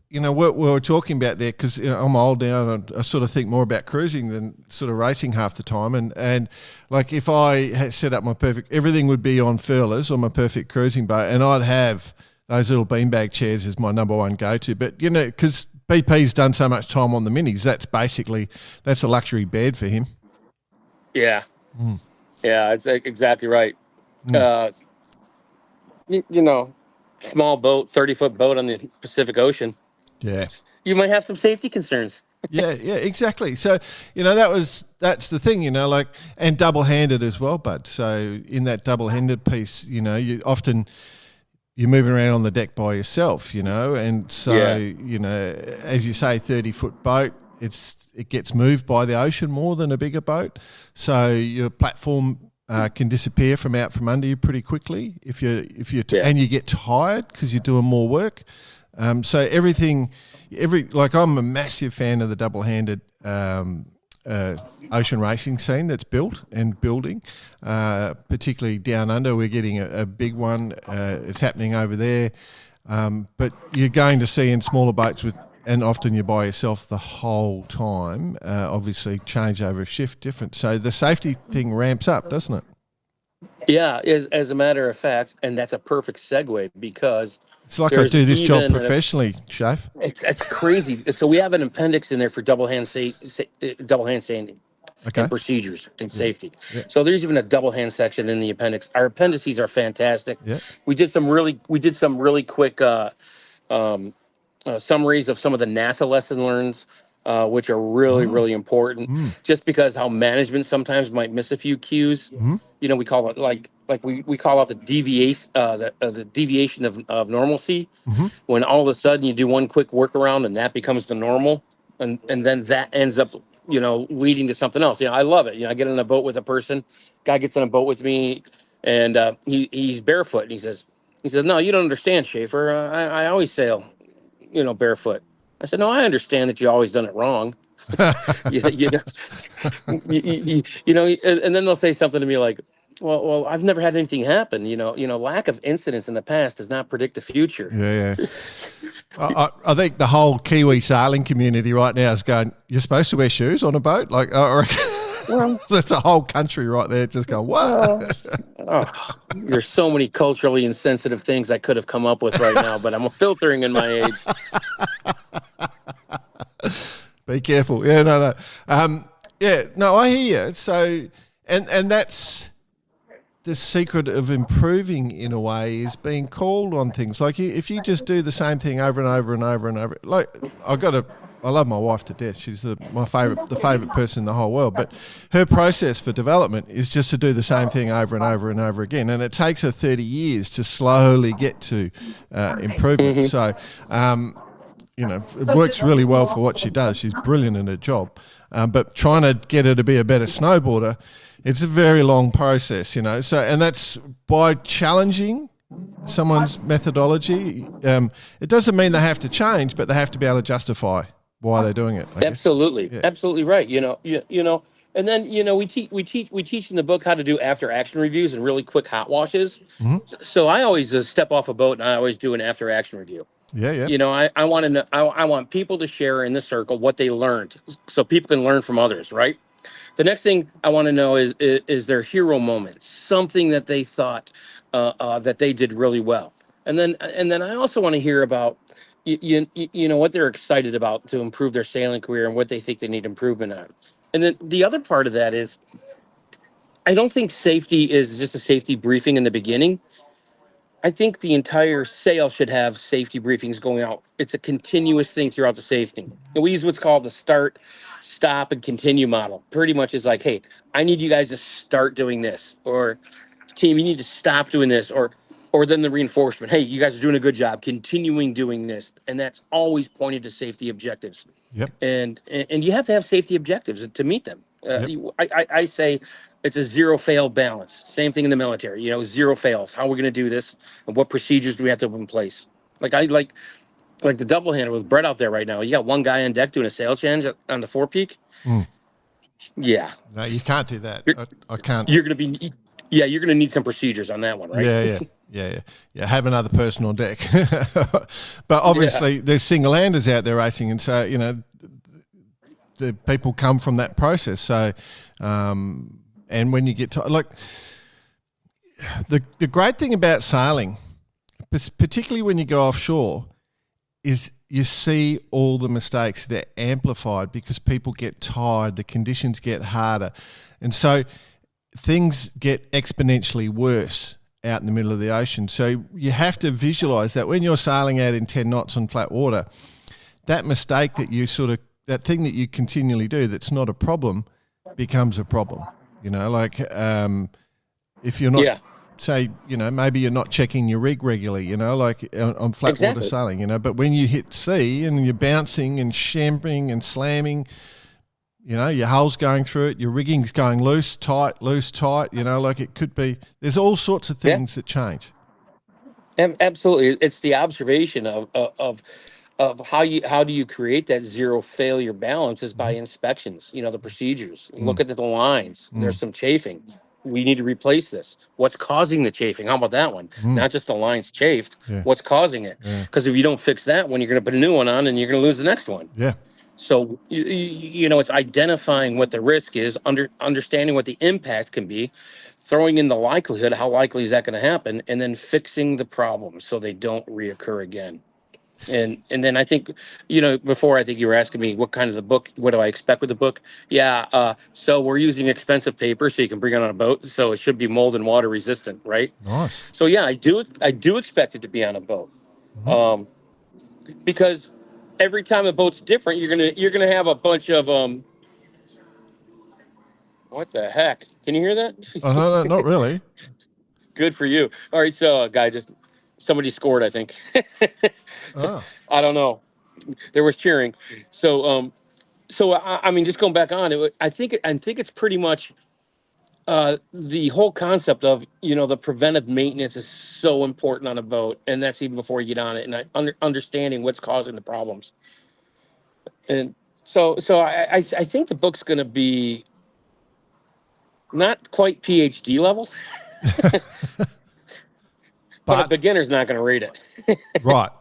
[SPEAKER 1] what we were talking about there, because I'm old now and I sort of think more about cruising than sort of racing half the time. And like, if I had set up everything would be on furlers on my perfect cruising boat, and I'd have those little beanbag chairs as my number one go-to. But, because BP's done so much time on the minis, that's a luxury bed for him.
[SPEAKER 5] Yeah. Yeah, it's exactly right. small boat, 30-foot boat on the Pacific Ocean,
[SPEAKER 1] Yeah.
[SPEAKER 5] you might have some safety concerns.
[SPEAKER 1] Yeah, exactly. So, that's the thing, like, and double-handed as well, bud. So in that double-handed piece, you're moving around on the deck by yourself, and so, as you say, 30-foot boat, it gets moved by the ocean more than a bigger boat. So your platform can disappear from out from under you pretty quickly and you get tired because you're doing more work. So I'm a massive fan of the double-handed ocean racing scene that's built and building, particularly down under. We're getting a big one. It's happening over there. But you're going to see in smaller boats and often you're by yourself the whole time, obviously change over a shift different. So the safety thing ramps up, doesn't it?
[SPEAKER 5] Yeah, as a matter of fact, and that's a perfect segue because
[SPEAKER 1] it's like I do this job professionally, Shaf.
[SPEAKER 5] It's crazy. So we have an appendix in there for double hand sanding and procedures and safety.
[SPEAKER 1] Yeah.
[SPEAKER 5] So there's even a double hand section in the appendix. Our appendices are fantastic.
[SPEAKER 1] Yeah.
[SPEAKER 5] We did some really quick summaries of some of the NASA lesson learns, which are really important. Just because how management sometimes might miss a few cues. We call it we call out the deviation, the deviation of normalcy. When all of a sudden you do one quick workaround and that becomes the normal, and then that ends up leading to something else. I love it. I get on a boat with a person, guy gets on a boat with me, and he's barefoot, and he says, no, you don't understand, Schafer. I always sail, barefoot. I said, no, I understand that you always done it wrong. And then they'll say something to me like, well, I've never had anything happen. Lack of incidents in the past does not predict the future.
[SPEAKER 1] Yeah. I think the whole Kiwi sailing community right now is going, you're supposed to wear shoes on a boat? Like, that's a whole country right there just going, what?
[SPEAKER 5] There's so many culturally insensitive things I could have come up with right now, but I'm filtering in my age.
[SPEAKER 1] Be careful. Yeah, no. I hear you. So, and that's the secret of improving in a way, is being called on things. Like if you just do the same thing over and over and over and over, like I love my wife to death. She's the favorite person in the whole world. But her process for development is just to do the same thing over and over and over again. And it takes her 30 years to slowly get to improvement. So, it works really well for what she does. She's brilliant in her job. But trying to get her to be a better snowboarder, it's a very long process, So, and that's by challenging someone's methodology. It doesn't mean they have to change, but they have to be able to justify why they're doing it.
[SPEAKER 5] Absolutely. Yeah. Absolutely right. And then, we teach in the book how to do after action reviews and really quick hot washes. So I always step off a boat and I always do an after action review.
[SPEAKER 1] Yeah.
[SPEAKER 5] I want to know, I want people to share in the circle what they learned so people can learn from others, right? The next thing I want to know is their hero moment, something that they thought that they did really well. And then I also want to hear about what they're excited about to improve their sailing career and what they think they need improvement on. And then the other part of that is, I don't think safety is just a safety briefing in the beginning. I think the entire sail should have safety briefings going out. It's a continuous thing throughout the safety. And we use what's called the start, stop, and continue model. Pretty much is like, hey, I need you guys to start doing this, or team, you need to stop doing this, or then the reinforcement. Hey, you guys are doing a good job, continuing doing this, and that's always pointed to safety objectives.
[SPEAKER 1] Yep.
[SPEAKER 5] And you have to have safety objectives to meet them. I say it's a zero fail balance. Same thing in the military. Zero fails. How are we going to do this, and what procedures do we have to put in place? Like the double handed with Brett out there right now. You got one guy on deck doing a sail change on the forepeak. Yeah.
[SPEAKER 1] No, you can't do that. I can't.
[SPEAKER 5] You're going to need some procedures on that one, right?
[SPEAKER 1] Yeah. Have another person on deck. But obviously there's single-handers out there racing, and so, the people come from that process. So, and when you get to, like, the great thing about sailing, particularly when you go offshore, is you see all the mistakes. They're amplified because people get tired, the conditions get harder. And so things get exponentially worse. out in the middle of the ocean. So you have to visualize that when you're sailing out in 10 knots on flat water, that mistake that that thing that you continually do that's not a problem becomes a problem. Like if you're not, say, maybe you're not checking your rig regularly, like on flat water sailing, but when you hit sea and you're bouncing and champing and slamming, your hull's going through it, your rigging's going loose, tight, like it could be, there's all sorts of things that change.
[SPEAKER 5] Absolutely. It's the observation of how do you create that zero failure balance is by inspections, the procedures. Look at the lines. There's some chafing. We need to replace this. What's causing the chafing? How about that one? Not just the lines chafed. Yeah. What's causing it? Because if you don't fix that one, you're going to put a new one on and you're going to lose the next one.
[SPEAKER 1] Yeah.
[SPEAKER 5] So, it's identifying what the risk is, understanding what the impact can be, throwing in the likelihood, how likely is that going to happen, and then fixing the problem so they don't reoccur again. And then I think, before I think you were asking me what kind of the book, what do I expect with the book? Yeah. So we're using expensive paper so you can bring it on a boat. So it should be mold and water resistant, right?
[SPEAKER 1] Nice.
[SPEAKER 5] So yeah, I do expect it to be on a boat. Because every time a boat's different, you're gonna have a bunch of what the heck? Can you hear that?
[SPEAKER 1] No, not really.
[SPEAKER 5] Good for you. All right, so somebody scored, I think.
[SPEAKER 1] Oh.
[SPEAKER 5] I don't know. There was cheering. So I mean, just going back on it, I think it's pretty much the whole concept of the preventive maintenance is so important on a boat, and that's even before you get on it, and understanding what's causing the problems. And so I think the book's going to be not quite PhD level. But a beginner's not going to read it.
[SPEAKER 1] Right.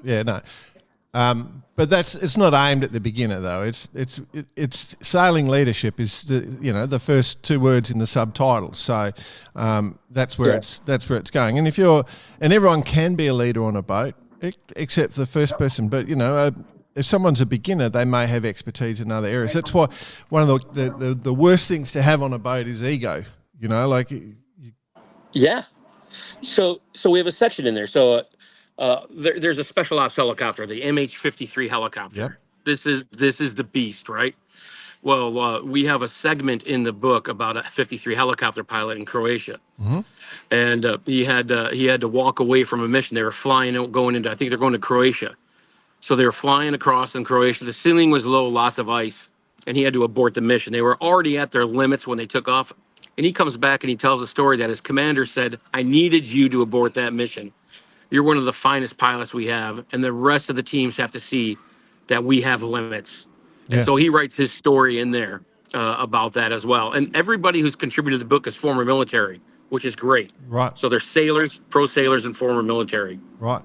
[SPEAKER 1] Yeah, no. But it's not aimed at the beginner though. It's sailing leadership is the first two words in the subtitle. So that's where it's going. And everyone can be a leader on a boat except the first person. But if someone's a beginner, they may have expertise in other areas. That's why one of the worst things to have on a boat is ego.
[SPEAKER 5] Yeah. So we have a section in there. So there's a special ops helicopter, the MH-53 helicopter.
[SPEAKER 1] Yep.
[SPEAKER 5] This is the beast, right? Well, we have a segment in the book about a 53 helicopter pilot in Croatia, and he had to walk away from a mission. They were going into, I think they're going to Croatia. So they were flying across in Croatia. The ceiling was low, lots of ice, and he had to abort the mission. They were already at their limits when they took off. And he comes back and he tells a story that his commander said, I needed you to abort that mission. You're one of the finest pilots we have, and the rest of the teams have to see that we have limits. Yeah. And so he writes his story in there about that as well. And everybody who's contributed to the book is former military, which is great.
[SPEAKER 1] Right.
[SPEAKER 5] So they're sailors, pro sailors, and former military.
[SPEAKER 1] Right.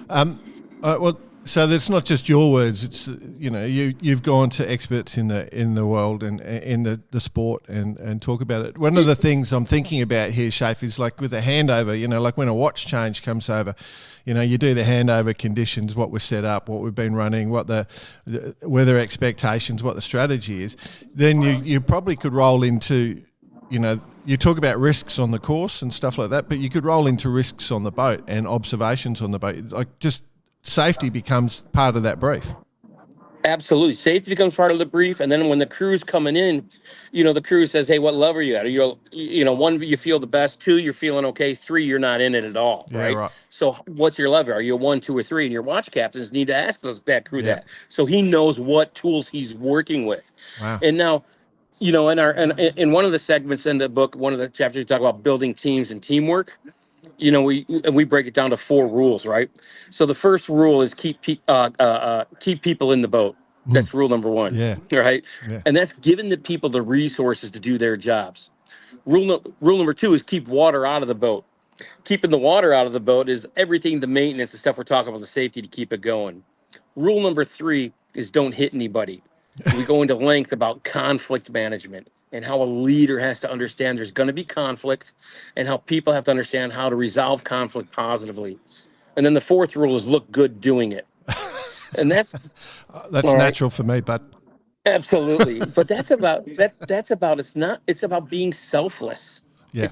[SPEAKER 1] Well, so that's not just your words. It's you've gone to experts in the world and in the sport and talk about it. One of the things I'm thinking about here, Schafer, is like with a handover. Like when a watch change comes over, you do the handover conditions, what was set up, what we've been running, what the weather expectations, what the strategy is. Then you probably could roll into. You talk about risks on the course and stuff like that, but you could roll into risks on the boat and observations on the boat. Like just safety becomes part of that brief.
[SPEAKER 5] Absolutely. Safety becomes part of the brief. And then when the crew's coming in, the crew says, hey, what level are you at? Are you, one, you feel the best. Two, you're feeling okay. Three, you're not in it at all.
[SPEAKER 1] Yeah, right?
[SPEAKER 5] So what's your level? Are you a 1, 2, or 3? And your watch captains need to ask that crew that. So he knows what tools he's working with.
[SPEAKER 1] Wow.
[SPEAKER 5] And now, in one of the segments in the book, one of the chapters, we talk about building teams and teamwork. We break it down to 4 rules, right? So the first rule is keep people in the boat. That's rule number 1.
[SPEAKER 1] Yeah.
[SPEAKER 5] Right.
[SPEAKER 1] Yeah.
[SPEAKER 5] And that's giving the people the resources to do their jobs. Rule number 2 is keep water out of the boat. Keeping the water out of the boat is everything, the maintenance, the stuff we're talking about, the safety to keep it going. Rule number 3 is don't hit anybody. We go into length about conflict management and how a leader has to understand there's going to be conflict and how people have to understand how to resolve conflict positively. And then the 4th rule is look good doing it. And that's
[SPEAKER 1] natural for me, but
[SPEAKER 5] absolutely. But it's about being selfless.
[SPEAKER 1] Yeah.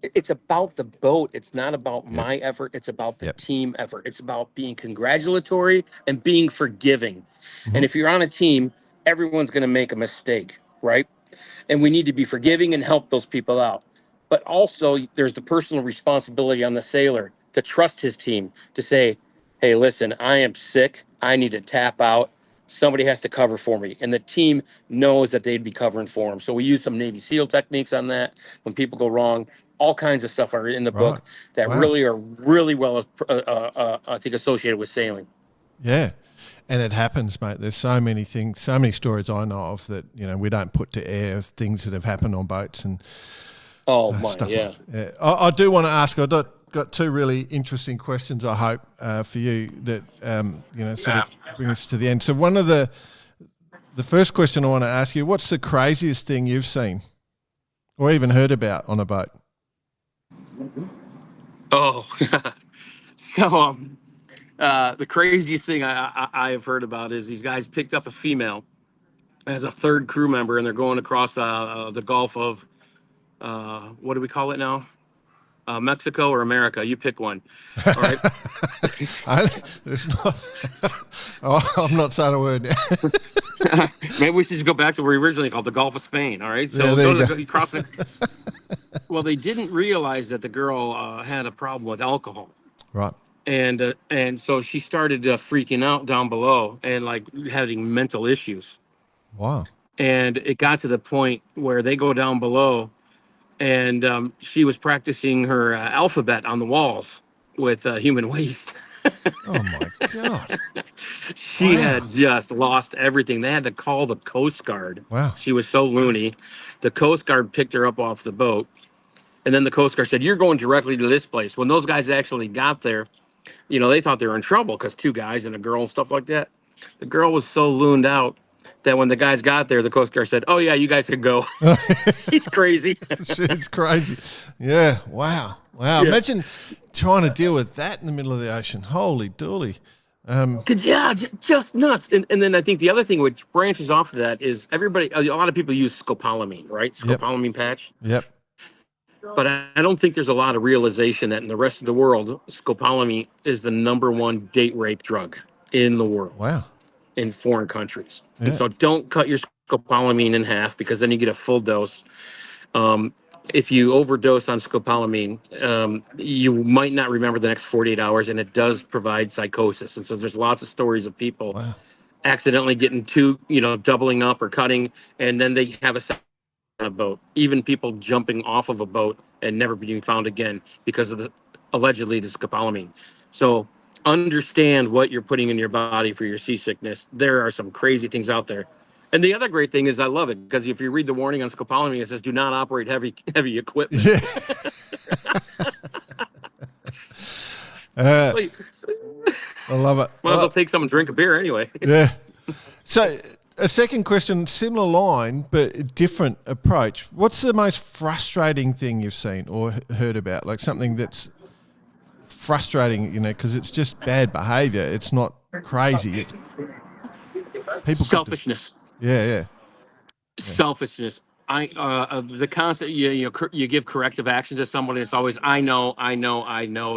[SPEAKER 5] It's about the boat. It's not about my effort. It's about the team effort. It's about being congratulatory and being forgiving. And if you're on a team, everyone's going to make a mistake, right? And we need to be forgiving and help those people out. But also, there's the personal responsibility on the sailor to trust his team, to say, hey, listen, I am sick. I need to tap out. Somebody has to cover for me. And the team knows that they'd be covering for him. So we use some Navy SEAL techniques on that. When people go wrong, all kinds of stuff are in the book that really are really well, I think, associated with sailing.
[SPEAKER 1] Yeah. And it happens, mate. There's so many things, so many stories I know of that, we don't put to air of things that have happened on boats and stuff.
[SPEAKER 5] Yeah.
[SPEAKER 1] I do want to ask, I've got two really interesting questions, I hope, for you that, sort of bring us to the end. So one of the first question I want to ask you, what's the craziest thing you've seen or even heard about on a boat?
[SPEAKER 5] Oh, so the craziest thing I have heard about is these guys picked up a female as a third crew member, and they're going across the Gulf of, what do we call it now? Mexico or America? You pick one. All right.
[SPEAKER 1] I'm not saying a word now.
[SPEAKER 5] Maybe we should just go back to where we originally called the Gulf of Spain. All right. So you cross it. Well, they didn't realize that the girl had a problem with alcohol.
[SPEAKER 1] Right.
[SPEAKER 5] And so she started freaking out down below and like having mental issues.
[SPEAKER 1] Wow.
[SPEAKER 5] And it got to the point where they go down below, and she was practicing her alphabet on the walls with human waste.
[SPEAKER 1] Oh my God.
[SPEAKER 5] She had just lost everything. They had to call the Coast Guard.
[SPEAKER 1] Wow.
[SPEAKER 5] She was so loony. The Coast Guard picked her up off the boat. And then the Coast Guard said, you're going directly to this place. When those guys actually got there, they thought they were in trouble because 2 guys and a girl and stuff like that. The girl was so looned out that when the guys got there, the Coast Guard said, oh, yeah, you guys can go. She's crazy.
[SPEAKER 1] She's crazy. Yeah. Wow. Yeah. Imagine trying to deal with that in the middle of the ocean. Holy dooly.
[SPEAKER 5] Just nuts. And then I think the other thing which branches off of that is a lot of people use scopolamine, right? Scopolamine patch.
[SPEAKER 1] Yep.
[SPEAKER 5] But I don't think there's a lot of realization that in the rest of the world, scopolamine is the #1 date rape drug in the world.
[SPEAKER 1] Wow. In
[SPEAKER 5] foreign countries. Yeah. And so don't cut your scopolamine in half because then you get a full dose. If you overdose on scopolamine, you might not remember the next 48 hours, and it does provide psychosis. And so there's lots of stories of people accidentally getting doubling up or cutting, and then they have a boat. Even people jumping off of a boat and never being found again because of allegedly the scopolamine. So understand what you're putting in your body for your seasickness. There are some crazy things out there. And the other great thing is I love it because if you read the warning on scopolamine, it says do not operate heavy equipment. Yeah.
[SPEAKER 1] I love it.
[SPEAKER 5] Might as well take some and drink a beer anyway.
[SPEAKER 1] Yeah. So a second question, similar line, but different approach. What's the most frustrating thing you've seen or heard about? Like something that's frustrating, because it's just bad behavior. It's not crazy. It's people.
[SPEAKER 5] Selfishness.
[SPEAKER 1] Yeah.
[SPEAKER 5] Selfishness. The constant, you give corrective actions to somebody. It's always, I know.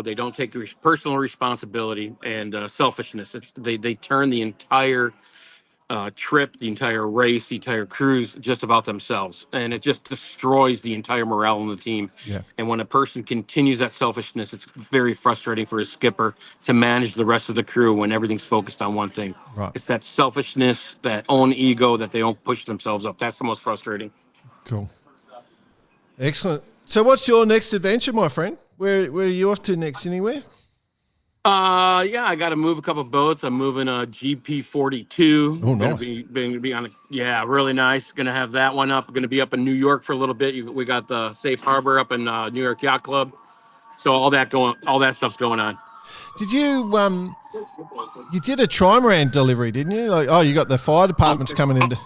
[SPEAKER 5] They don't take personal responsibility and selfishness. They turn the entire trip, the entire race, the entire cruise just about themselves. And it just destroys the entire morale on the team.
[SPEAKER 1] Yeah.
[SPEAKER 5] And when a person continues that selfishness, it's very frustrating for a skipper to manage the rest of the crew when everything's focused on one thing.
[SPEAKER 1] Right.
[SPEAKER 5] It's that selfishness, that own ego that they don't push themselves up. That's the most frustrating.
[SPEAKER 1] Cool. Excellent. So what's your next adventure, my friend? Where are you off to next? Anywhere?
[SPEAKER 5] I got to move a couple of boats. I'm moving a GP42.
[SPEAKER 1] Oh, nice.
[SPEAKER 5] Going to be on really nice. Going to have that one up. Going to be up in New York for a little bit. We got the Safe Harbor up in New York Yacht Club. So all that stuff's going on.
[SPEAKER 1] Did you you did a trimaran delivery, didn't you? You got the fire departments coming in.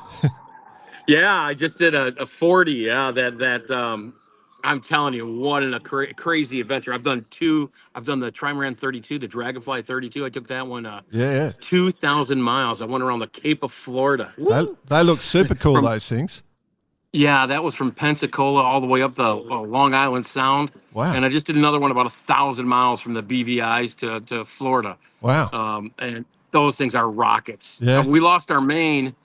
[SPEAKER 5] Yeah, I just did a 40. Yeah, that I'm telling you, what a crazy adventure. I've done the Trimaran 32, the Dragonfly 32. I took that one 2,000 miles. I went around the Cape of Florida.
[SPEAKER 1] They look super cool, those things.
[SPEAKER 5] Yeah, that was from Pensacola all the way up the Long Island Sound.
[SPEAKER 1] Wow.
[SPEAKER 5] And I just did another one about 1,000 miles from the BVI's to Florida.
[SPEAKER 1] Wow.
[SPEAKER 5] And those things are rockets.
[SPEAKER 1] Yeah.
[SPEAKER 5] We lost our main,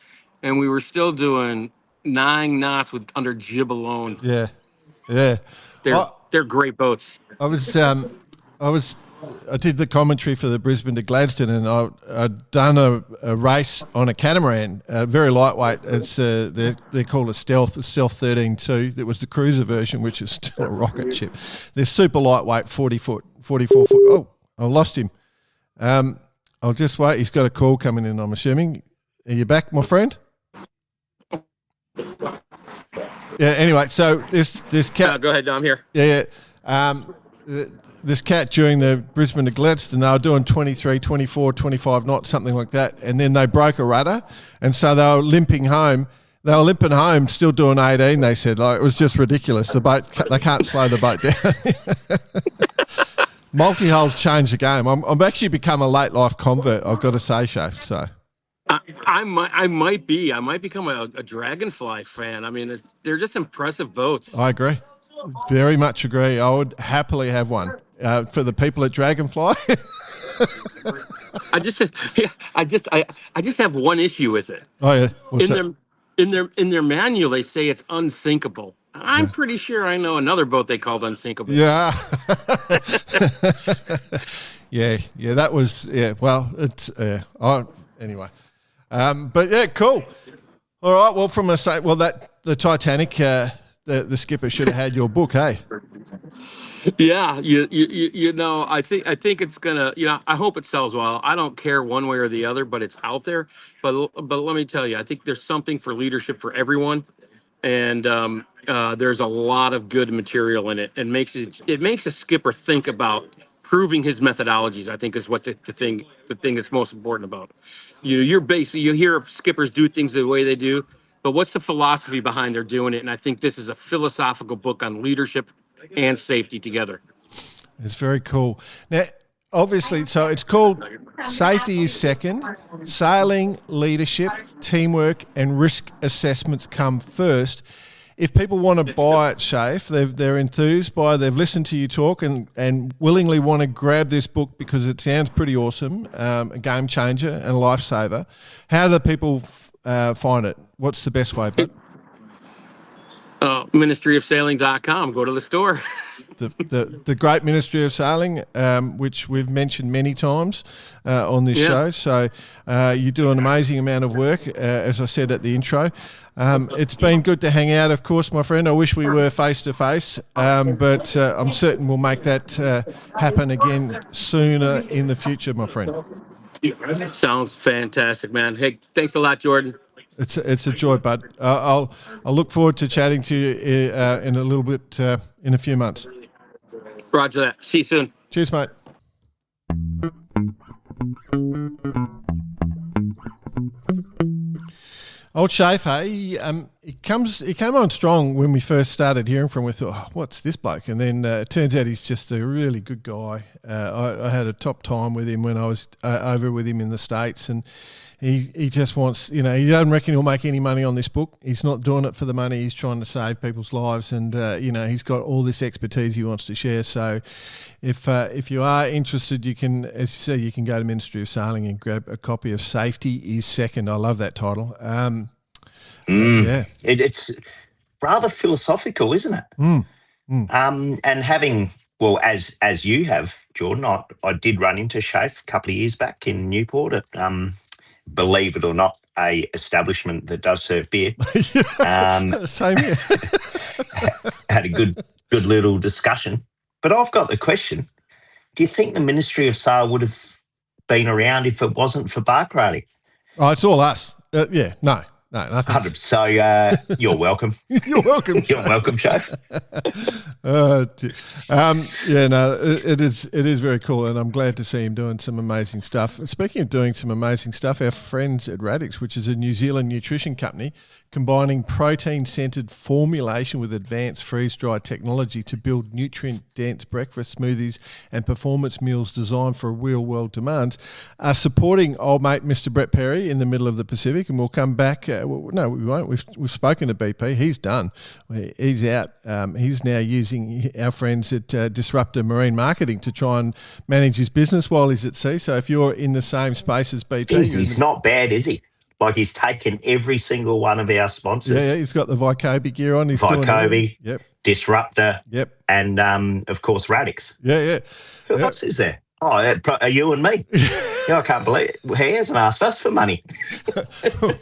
[SPEAKER 5] and we were still doing 9 knots with under jib alone.
[SPEAKER 1] Yeah. Yeah.
[SPEAKER 5] They're great boats.
[SPEAKER 1] I did the commentary for the Brisbane to Gladstone, and I'd done a race on a catamaran, very lightweight. It's they're called a Stealth 13.2. That was the cruiser version, which is still a rocket ship. They're super lightweight, 44 foot. Oh, I lost him. I'll just wait. He's got a call coming in, I'm assuming. Are you back, my friend? Yeah. Anyway, so this cat.
[SPEAKER 5] Go ahead, Dom. Here.
[SPEAKER 1] Yeah. This cat during the Brisbane to Gladstone, they were doing 23, 24, 25 knots, something like that. And then they broke a rudder. And so they were limping home. They were limping home, still doing 18, they said. Like, it was just ridiculous. The boat, they can't slow the boat down. Multi-hulls changed the game. I've actually become a late life convert, I've got to say, Shaf. So
[SPEAKER 5] I might become a Dragonfly fan. I mean, they're just impressive boats.
[SPEAKER 1] I agree. Very much agree. I would happily have one for the people at Dragonfly.
[SPEAKER 5] I just have one issue with it.
[SPEAKER 1] Oh yeah. What's that?
[SPEAKER 5] In their manual, they say it's unsinkable. I'm pretty sure I know another boat they called unsinkable.
[SPEAKER 1] Yeah. yeah. That was Well, it's anyway. But yeah, cool. All right. Well, the Titanic. The skipper should have had your book, hey?
[SPEAKER 5] Yeah, you know, I think it's gonna, I hope it sells well. I don't care one way or the other, but it's out there. But let me tell you, I think there's something for leadership for everyone, and there's a lot of good material in it, and it makes a skipper think about proving his methodologies. I think is what the thing that's most important about. You hear skippers do things the way they do. But what's the philosophy behind their doing it? And I think this is a philosophical book on leadership and safety together.
[SPEAKER 1] It's very cool. Now, obviously, so it's called Safety is Second. Sailing, leadership, teamwork, and risk assessments come first. If people want to buy it, Shaf, they're enthused by it, they've listened to you talk and willingly want to grab this book because it sounds pretty awesome, a game changer and a lifesaver. How do people find it? What's the best way? But
[SPEAKER 5] ministryofsailing.com. Go to the store.
[SPEAKER 1] the great Ministry of Sailing, which we've mentioned many times on this show. So you do an amazing amount of work, as I said at the intro. It's been good to hang out, of course, my friend. I wish we were face-to-face, but I'm certain we'll make that happen again sooner in the future, my friend.
[SPEAKER 5] Sounds fantastic, man. Hey, thanks a lot, Jordan.
[SPEAKER 1] It's a joy, bud. I'll look forward to chatting to you in a little bit, in a few months.
[SPEAKER 5] Roger that. See you soon.
[SPEAKER 1] Cheers, mate. Old Schafer, he came on strong when we first started hearing from him. We thought, what's this bloke? And then it turns out he's just a really good guy. I had a top time with him when I was over with him in the States, and he just wants, he doesn't reckon he'll make any money on this book. He's not doing it for the money. He's trying to save people's lives, and he's got all this expertise he wants to share. So if you are interested, you can, as you say, you can go to Ministry of Sailing and grab a copy of Safety is Second. I love that title. Yeah,
[SPEAKER 4] it's rather philosophical, isn't it? And having, well, as you have, Jordan, I did run into Schafer a couple of years back in Newport at, believe it or not, a establishment that does serve beer.
[SPEAKER 1] Same here.
[SPEAKER 4] Had a good little discussion. But I've got the question: do you think the Ministry of Sail would have been around if it wasn't for bark rating?
[SPEAKER 1] Oh, it's all us. No, nothing.
[SPEAKER 4] 100%. So you're welcome.
[SPEAKER 1] You're welcome.
[SPEAKER 4] You're welcome, Chef.
[SPEAKER 1] It is very cool, and I'm glad to see him doing some amazing stuff. Speaking of doing some amazing stuff, our friends at Radix, which is a New Zealand nutrition company, combining protein-centered formulation with advanced freeze-dried technology to build nutrient-dense breakfast smoothies and performance meals designed for real-world demands, are supporting old mate Mr. Brett Perry in the middle of the Pacific, and we'll come back well, no, we won't. We've spoken to BP. He's done. He's out. He's now using our friends at Disruptor Marine Marketing to try and manage his business while he's at sea. So if you're in the same space as BP,
[SPEAKER 4] he's not bad, is he? Like, he's taken every single one of our sponsors.
[SPEAKER 1] Yeah, he's got the Vycobi gear on. He's
[SPEAKER 4] Vycobi,
[SPEAKER 1] yep.
[SPEAKER 4] Disruptor,
[SPEAKER 1] yep,
[SPEAKER 4] and of course Radix.
[SPEAKER 1] Yeah.
[SPEAKER 4] Who else is there? Oh, you and me. I can't believe he hasn't asked us for money.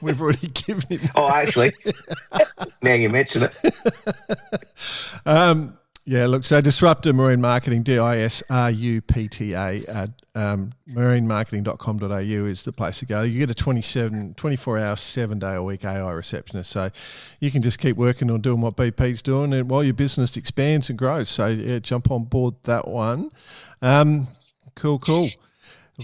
[SPEAKER 1] We've already given him.
[SPEAKER 4] Oh, actually, now you mention it.
[SPEAKER 1] Yeah, look, so Disruptor Marine Marketing, DISRUPTA, marinemarketing.com.au is the place to go. You get a 24-hour, 7-day-a-week AI receptionist. So you can just keep working on doing what BP's doing and while your business expands and grows. So, yeah, jump on board that one. Cool.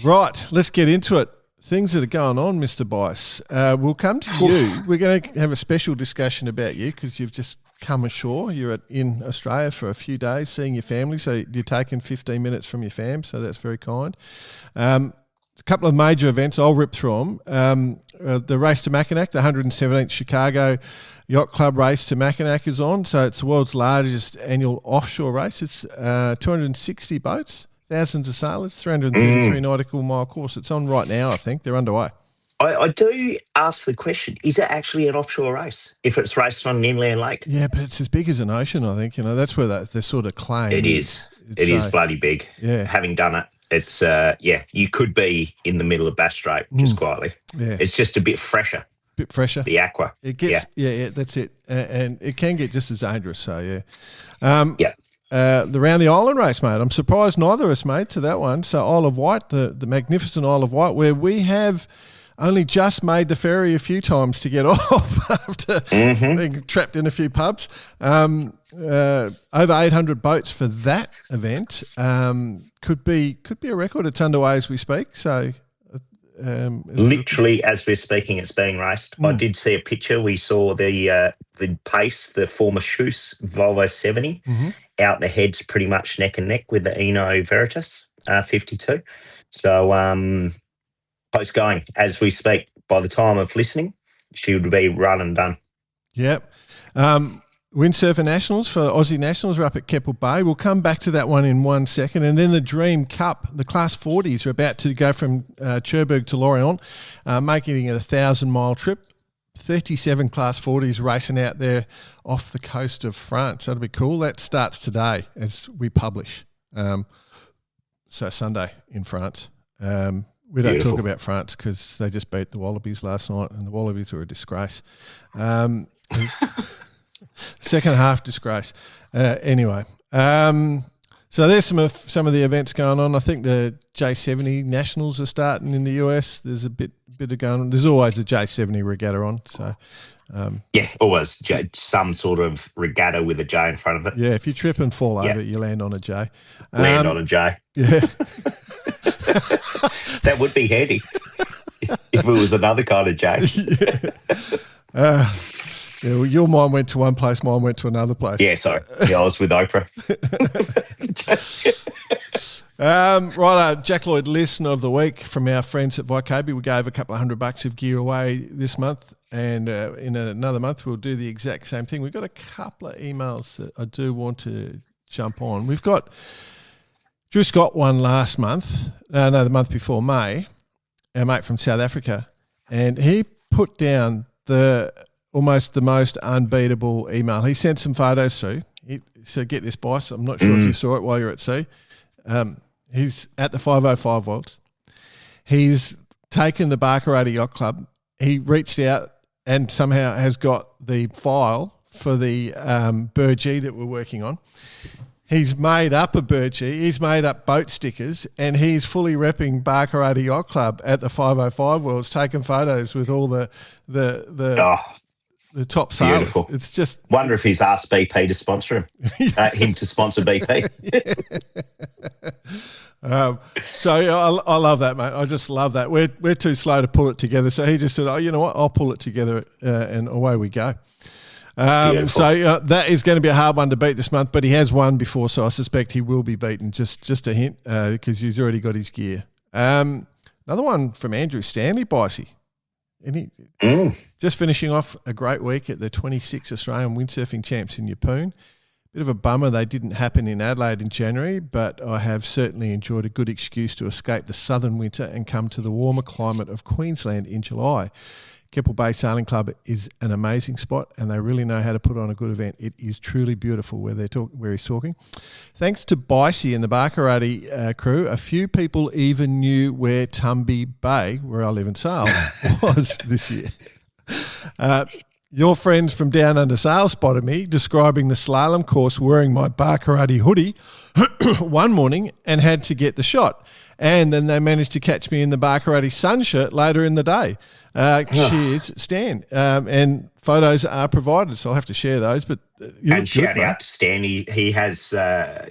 [SPEAKER 1] Right, let's get into it. Things that are going on, Mr. Bice. We'll come to you. We're going to have a special discussion about you because you've just come ashore. You're in Australia for a few days seeing your family, so you're taking 15 minutes from your fam, so that's very kind. A couple of major events, I'll rip through them. The race to Mackinac, the 117th Chicago Yacht Club race to Mackinac is on, so it's the world's largest annual offshore race. It's 260 boats, thousands of sailors, 333 nautical mile course. It's on right now, I think. They're underway.
[SPEAKER 4] I do ask the question, is it actually an offshore race if it's raced on an inland lake?
[SPEAKER 1] Yeah, but it's as big as an ocean, I think. That's where the sort of claim
[SPEAKER 4] It is. It is bloody big.
[SPEAKER 1] Yeah.
[SPEAKER 4] Having done it, it's, you could be in the middle of Bass Strait just quietly.
[SPEAKER 1] Yeah.
[SPEAKER 4] It's just a bit fresher. The aqua.
[SPEAKER 1] It gets, yeah, that's it. And it can get just as dangerous, so yeah. The Round the Island race, mate. I'm surprised neither of us made to that one. So Isle of Wight, the magnificent Isle of Wight, where we have only just made the ferry a few times to get off after being trapped in a few pubs. Over 800 boats for that event. Could be a record. It's underway as we speak. So,
[SPEAKER 4] literally as we're speaking, it's being raced. I did see a picture. We saw the Pace, the former Shoes Volvo 70, out the heads pretty much neck and neck with the Eno Veritas 52. So, post going as we speak. By the time of listening, she would be run and done.
[SPEAKER 1] Yep. Windsurfer Nationals for Aussie Nationals are up at Keppel Bay. We'll come back to that one in 1 second. And then the Dream Cup, the Class 40s are about to go from Cherbourg to Lorient, making it a 1,000-mile trip. 37 Class 40s racing out there off the coast of France. That'll be cool. That starts today as we publish. So Sunday in France. We don't talk about France because they just beat the Wallabies last night, and the Wallabies were a disgrace. Second half disgrace. Anyway, so there's some of the events going on. I think the J70 Nationals are starting in the US. There's a bit of going on. There's always a J70 regatta on. So
[SPEAKER 4] always some sort of regatta with a J in front of it.
[SPEAKER 1] Yeah, if you trip and fall over, you land on a J.
[SPEAKER 4] Land on a J.
[SPEAKER 1] Yeah.
[SPEAKER 4] That would be handy if it was another kind of J.
[SPEAKER 1] Yeah, well, your mind went to one place, mine went to another place.
[SPEAKER 4] Yeah, sorry. Yeah, I was with Oprah.
[SPEAKER 1] Right, Jack Lloyd Listener of the Week from our friends at Vycobi. We gave a couple of $100 of gear away this month, and in another month we'll do the exact same thing. We've got a couple of emails that I do want to jump on. We've got Drew Scott one last month, the month before May, our mate from South Africa, and he put down almost the most unbeatable email. He sent some photos through. He said, get this, Bice. I'm not sure if you saw it while you're at sea. He's at the 505 Worlds. He's taken the Barcarata Yacht Club. He reached out and somehow has got the file for the Burgee that we're working on. He's made up a Burgee. He's made up boat stickers, and he's fully repping Barcarata Yacht Club at the 505 Worlds, taking photos with all the top sailors.
[SPEAKER 4] Beautiful.
[SPEAKER 1] It's just
[SPEAKER 4] wonder if he's asked BP to sponsor him to sponsor BP.
[SPEAKER 1] So yeah, I love that, mate. I just love that. We're too slow to pull it together, so he just said, "Oh, you know what? I'll pull it together," and away we go. So that is going to be a hard one to beat this month, but he has won before, so I suspect he will be beaten. Just a hint, because he's already got his gear. Another one from Andrew Stanley, Bicey. Just finishing off a great week at the 26th Australian Windsurfing Champs in Yeppoon. Bit of a bummer they didn't happen in Adelaide in January, but I have certainly enjoyed a good excuse to escape the southern winter and come to the warmer climate of Queensland in July. Keppel Bay Sailing Club is an amazing spot, and they really know how to put on a good event. It is truly beautiful where he's talking. Thanks to Bicey and the Barkarati crew, a few people even knew where Tumby Bay, where I live in Sale, was this year. Your friends from Down Under Sail spotted me describing the slalom course wearing my Barkarati hoodie one morning and had to get the shot. And then they managed to catch me in the Barkarati sun shirt later in the day. Cheers, Stan. And photos are provided, so I'll have to share those. But
[SPEAKER 4] and shout out to Stan. He has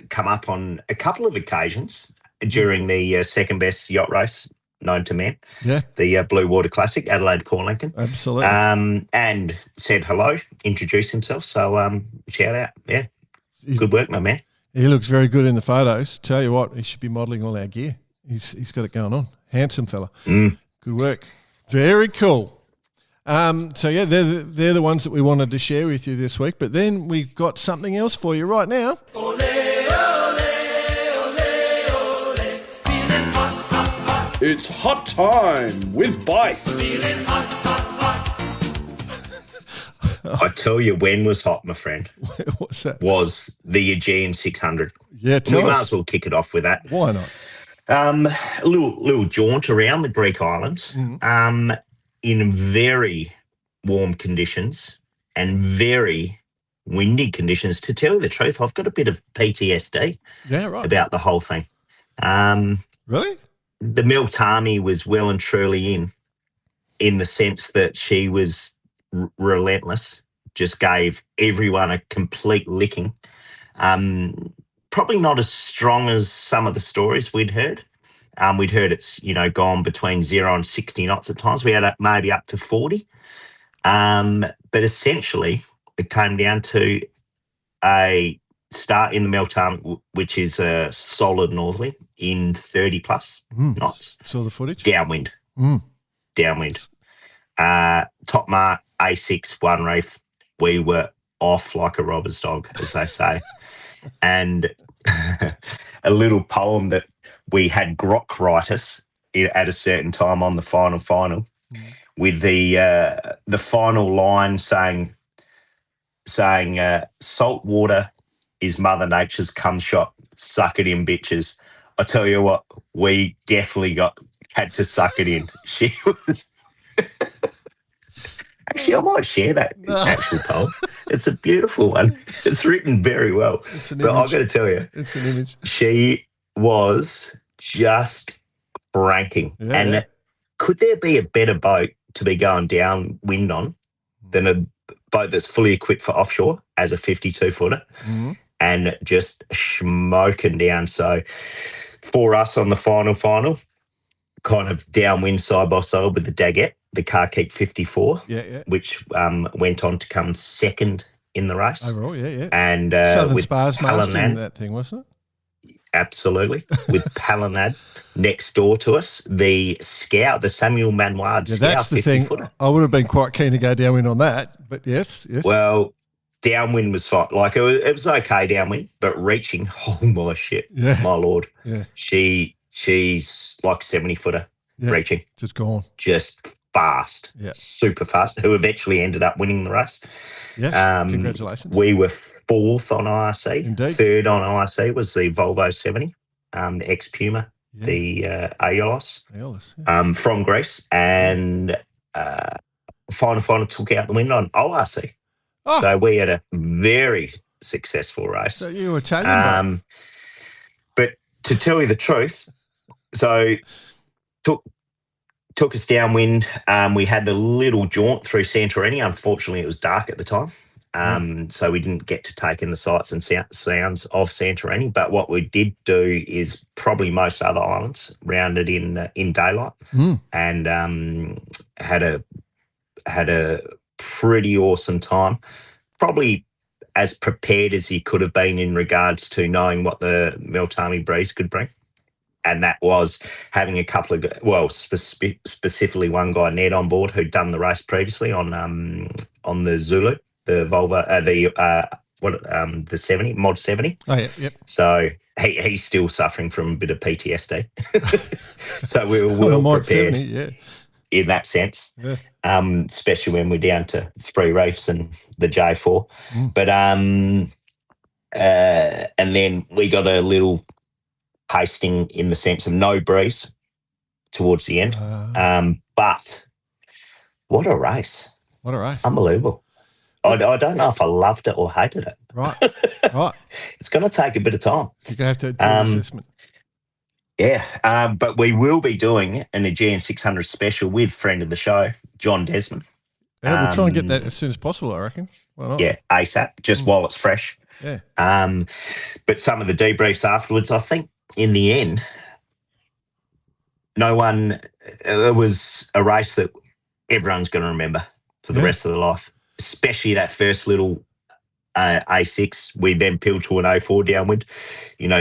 [SPEAKER 4] come up on a couple of occasions during the second best yacht race known to man.
[SPEAKER 1] Yeah.
[SPEAKER 4] The Blue Water Classic, Adelaide Port Lincoln.
[SPEAKER 1] Absolutely.
[SPEAKER 4] And said hello, introduced himself. So shout out. Yeah. Good work, my man.
[SPEAKER 1] He looks very good in the photos. Tell you what, he should be modelling all our gear. He's got it going on. Handsome fella. Good work. Very cool. So, yeah, they're the ones that we wanted to share with you this week. But then we've got something else for you right now. Ole, ole,
[SPEAKER 7] ole, ole. Feeling hot, hot, hot. It's hot time with Bice. Feeling hot, hot,
[SPEAKER 4] hot. I tell you when was hot, my friend.
[SPEAKER 1] What's that? Was
[SPEAKER 4] the Aegean 600.
[SPEAKER 1] Yeah, tell us.
[SPEAKER 4] We might as well kick it off with that.
[SPEAKER 1] Why not?
[SPEAKER 4] A little jaunt around the Greek islands in very warm conditions and very windy conditions. To tell you the truth, I've got a bit of PTSD about the whole thing.
[SPEAKER 1] Really?
[SPEAKER 4] The Miltami was well and truly in the sense that she was relentless, just gave everyone a complete licking. Probably not as strong as some of the stories we'd heard. We'd heard it's, gone between 0 and 60 knots at times. We had maybe up to 40. But essentially, it came down to a start in the Meltdown, which is a solid northerly in 30-plus knots.
[SPEAKER 1] Saw the footage?
[SPEAKER 4] Downwind. Downwind. Top mark, A6, one reef. We were off like a robber's dog, as they say. And a little poem that we had Grok write us at a certain time on the final, with the final line saying salt water is Mother Nature's cum shot. Suck it in, bitches. I tell you what, we definitely had to suck it in. She was. Actually, I might share that actual poem. It's a beautiful one. It's written very well. But I've got to tell you,
[SPEAKER 1] it's an image.
[SPEAKER 4] She was just cranking.
[SPEAKER 1] Yeah,
[SPEAKER 4] and could there be a better boat to be going downwind on than a boat that's fully equipped for offshore as a 52-footer and just smoking down? So for us on the final, kind of downwind side by side with the Daggett, the Carkeep 54, which went on to come second in the race.
[SPEAKER 1] Overall, yeah.
[SPEAKER 4] And
[SPEAKER 1] Southern
[SPEAKER 4] with
[SPEAKER 1] Spars mastering that thing, wasn't it?
[SPEAKER 4] Absolutely. With Palanad next door to us, the Scout, the Samuel Manoir Scout.
[SPEAKER 1] That's the thing. I would have been quite keen to go downwind on that, but yes.
[SPEAKER 4] Well, downwind was fine. Like, it was okay downwind, but reaching, oh my shit, my Lord.
[SPEAKER 1] Yeah.
[SPEAKER 4] She's like 70-footer reaching.
[SPEAKER 1] Just gone.
[SPEAKER 4] Just fast, super fast, who eventually ended up winning the race.
[SPEAKER 1] Yes, congratulations.
[SPEAKER 4] We were fourth on IRC.
[SPEAKER 1] Indeed.
[SPEAKER 4] Third on IRC was the Volvo 70, the ex-Puma, the Aeolus, from Greece. And final took out the win on ORC.
[SPEAKER 1] Oh.
[SPEAKER 4] So we had a very successful race.
[SPEAKER 1] So you were changing
[SPEAKER 4] but to tell you the truth, so took us downwind. We had the little jaunt through Santorini. Unfortunately, it was dark at the time, so we didn't get to take in the sights and sounds of Santorini. But what we did do is probably most other islands rounded in daylight, and had a pretty awesome time. Probably as prepared as he could have been in regards to knowing what the Meltami breeze could bring. and that was having a couple of, specifically one guy, Ned, on board who'd done the race previously on the Zulu, the Volvo, the 70, Mod 70.
[SPEAKER 1] Oh, yeah, yep.
[SPEAKER 4] So he's still suffering from a bit of PTSD. So we were well
[SPEAKER 1] Mod
[SPEAKER 4] prepared
[SPEAKER 1] 70, yeah.
[SPEAKER 4] in that sense,
[SPEAKER 1] Yeah.
[SPEAKER 4] especially when we're down to 3 reefs and the J4. But and then we got a little pasting in the sense of no breeze towards the end. But what a race.
[SPEAKER 1] What a race.
[SPEAKER 4] Unbelievable. I don't know if I loved it or hated it.
[SPEAKER 1] Right. Right.
[SPEAKER 4] It's going to take a bit of time.
[SPEAKER 1] You're going to have to do an assessment.
[SPEAKER 4] Yeah. But we will be doing an Aegean 600 special with friend of the show, John Desmond.
[SPEAKER 1] Yeah, we'll try and get that as soon as possible, I reckon. Why not?
[SPEAKER 4] Yeah, ASAP, just while it's fresh.
[SPEAKER 1] Yeah.
[SPEAKER 4] But some of the debriefs afterwards, I think in the end, it was a race that everyone's going to remember for the rest of their life, especially that first little A6. We then peeled to an A4 downwind,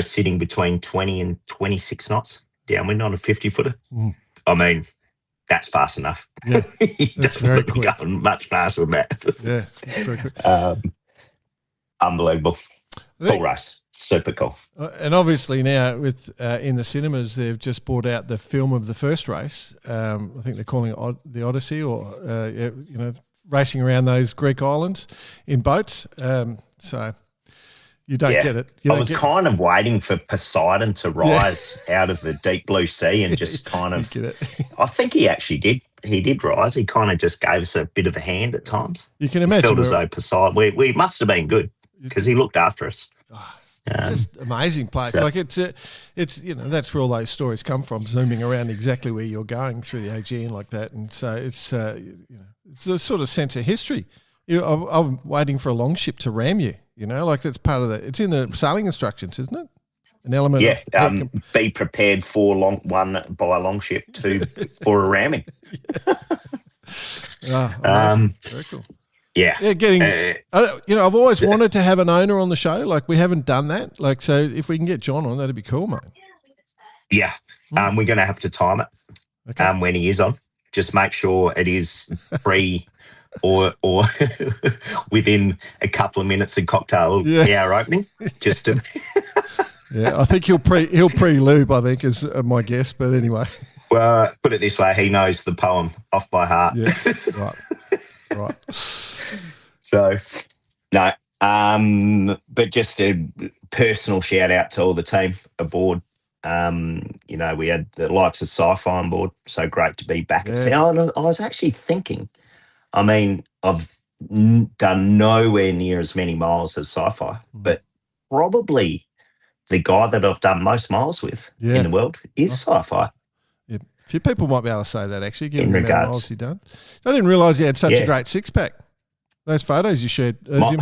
[SPEAKER 4] sitting between 20 and 26 knots downwind on a 50-footer. I mean, that's fast enough.
[SPEAKER 1] Yeah, that's very quick.
[SPEAKER 4] Going much faster than that.
[SPEAKER 1] Yeah, it's very quick.
[SPEAKER 4] Unbelievable. Cool race. Super cool.
[SPEAKER 1] And obviously now with in the cinemas, they've just brought out the film of the first race. I think they're calling it the Odyssey, or racing around those Greek islands in boats. So you don't get it.
[SPEAKER 4] I was kind of waiting for Poseidon to rise out of the deep blue sea and just kind of.
[SPEAKER 1] Get it.
[SPEAKER 4] I think he actually did. He did rise. He kind of just gave us a bit of a hand at times.
[SPEAKER 1] You can imagine.
[SPEAKER 4] It felt as though Poseidon. We must have been good because he looked after us.
[SPEAKER 1] It's just amazing place. So, like it's that's where all those stories come from, zooming around exactly where you're going through the Aegean like that, and so it's it's a sort of sense of history. I'm waiting for a longship to ram you. Like that's part of it's in the sailing instructions, isn't it? An element.
[SPEAKER 4] Yeah. Be prepared for one by a longship, 2 for a ramming.
[SPEAKER 1] Very cool.
[SPEAKER 4] Yeah.
[SPEAKER 1] Yeah, I've always wanted to have an owner on the show. Like, we haven't done that. Like, so if we can get John on, that'd be cool, mate.
[SPEAKER 4] Yeah. We're going to have to time it when he is on. Just make sure it is free or within a couple of minutes of cocktail hour opening. Just to
[SPEAKER 1] Yeah, I think he'll pre-lube, I think, is my guess. But anyway.
[SPEAKER 4] Well, put it this way, he knows the poem off by heart.
[SPEAKER 1] Yeah, right.
[SPEAKER 4] So, no, but just a personal shout out to all the team aboard. We had the likes of Sci-Fi on board, so great to be back at sea. I was actually thinking, I mean, I've done nowhere near as many miles as Sci-Fi, but probably the guy that I've done most miles with in the world is Sci-Fi.
[SPEAKER 1] Yeah. A few people might be able to say that, actually, given the amount of miles you've done. I didn't realise you had such a great six-pack. Those photos you shared.
[SPEAKER 4] Well,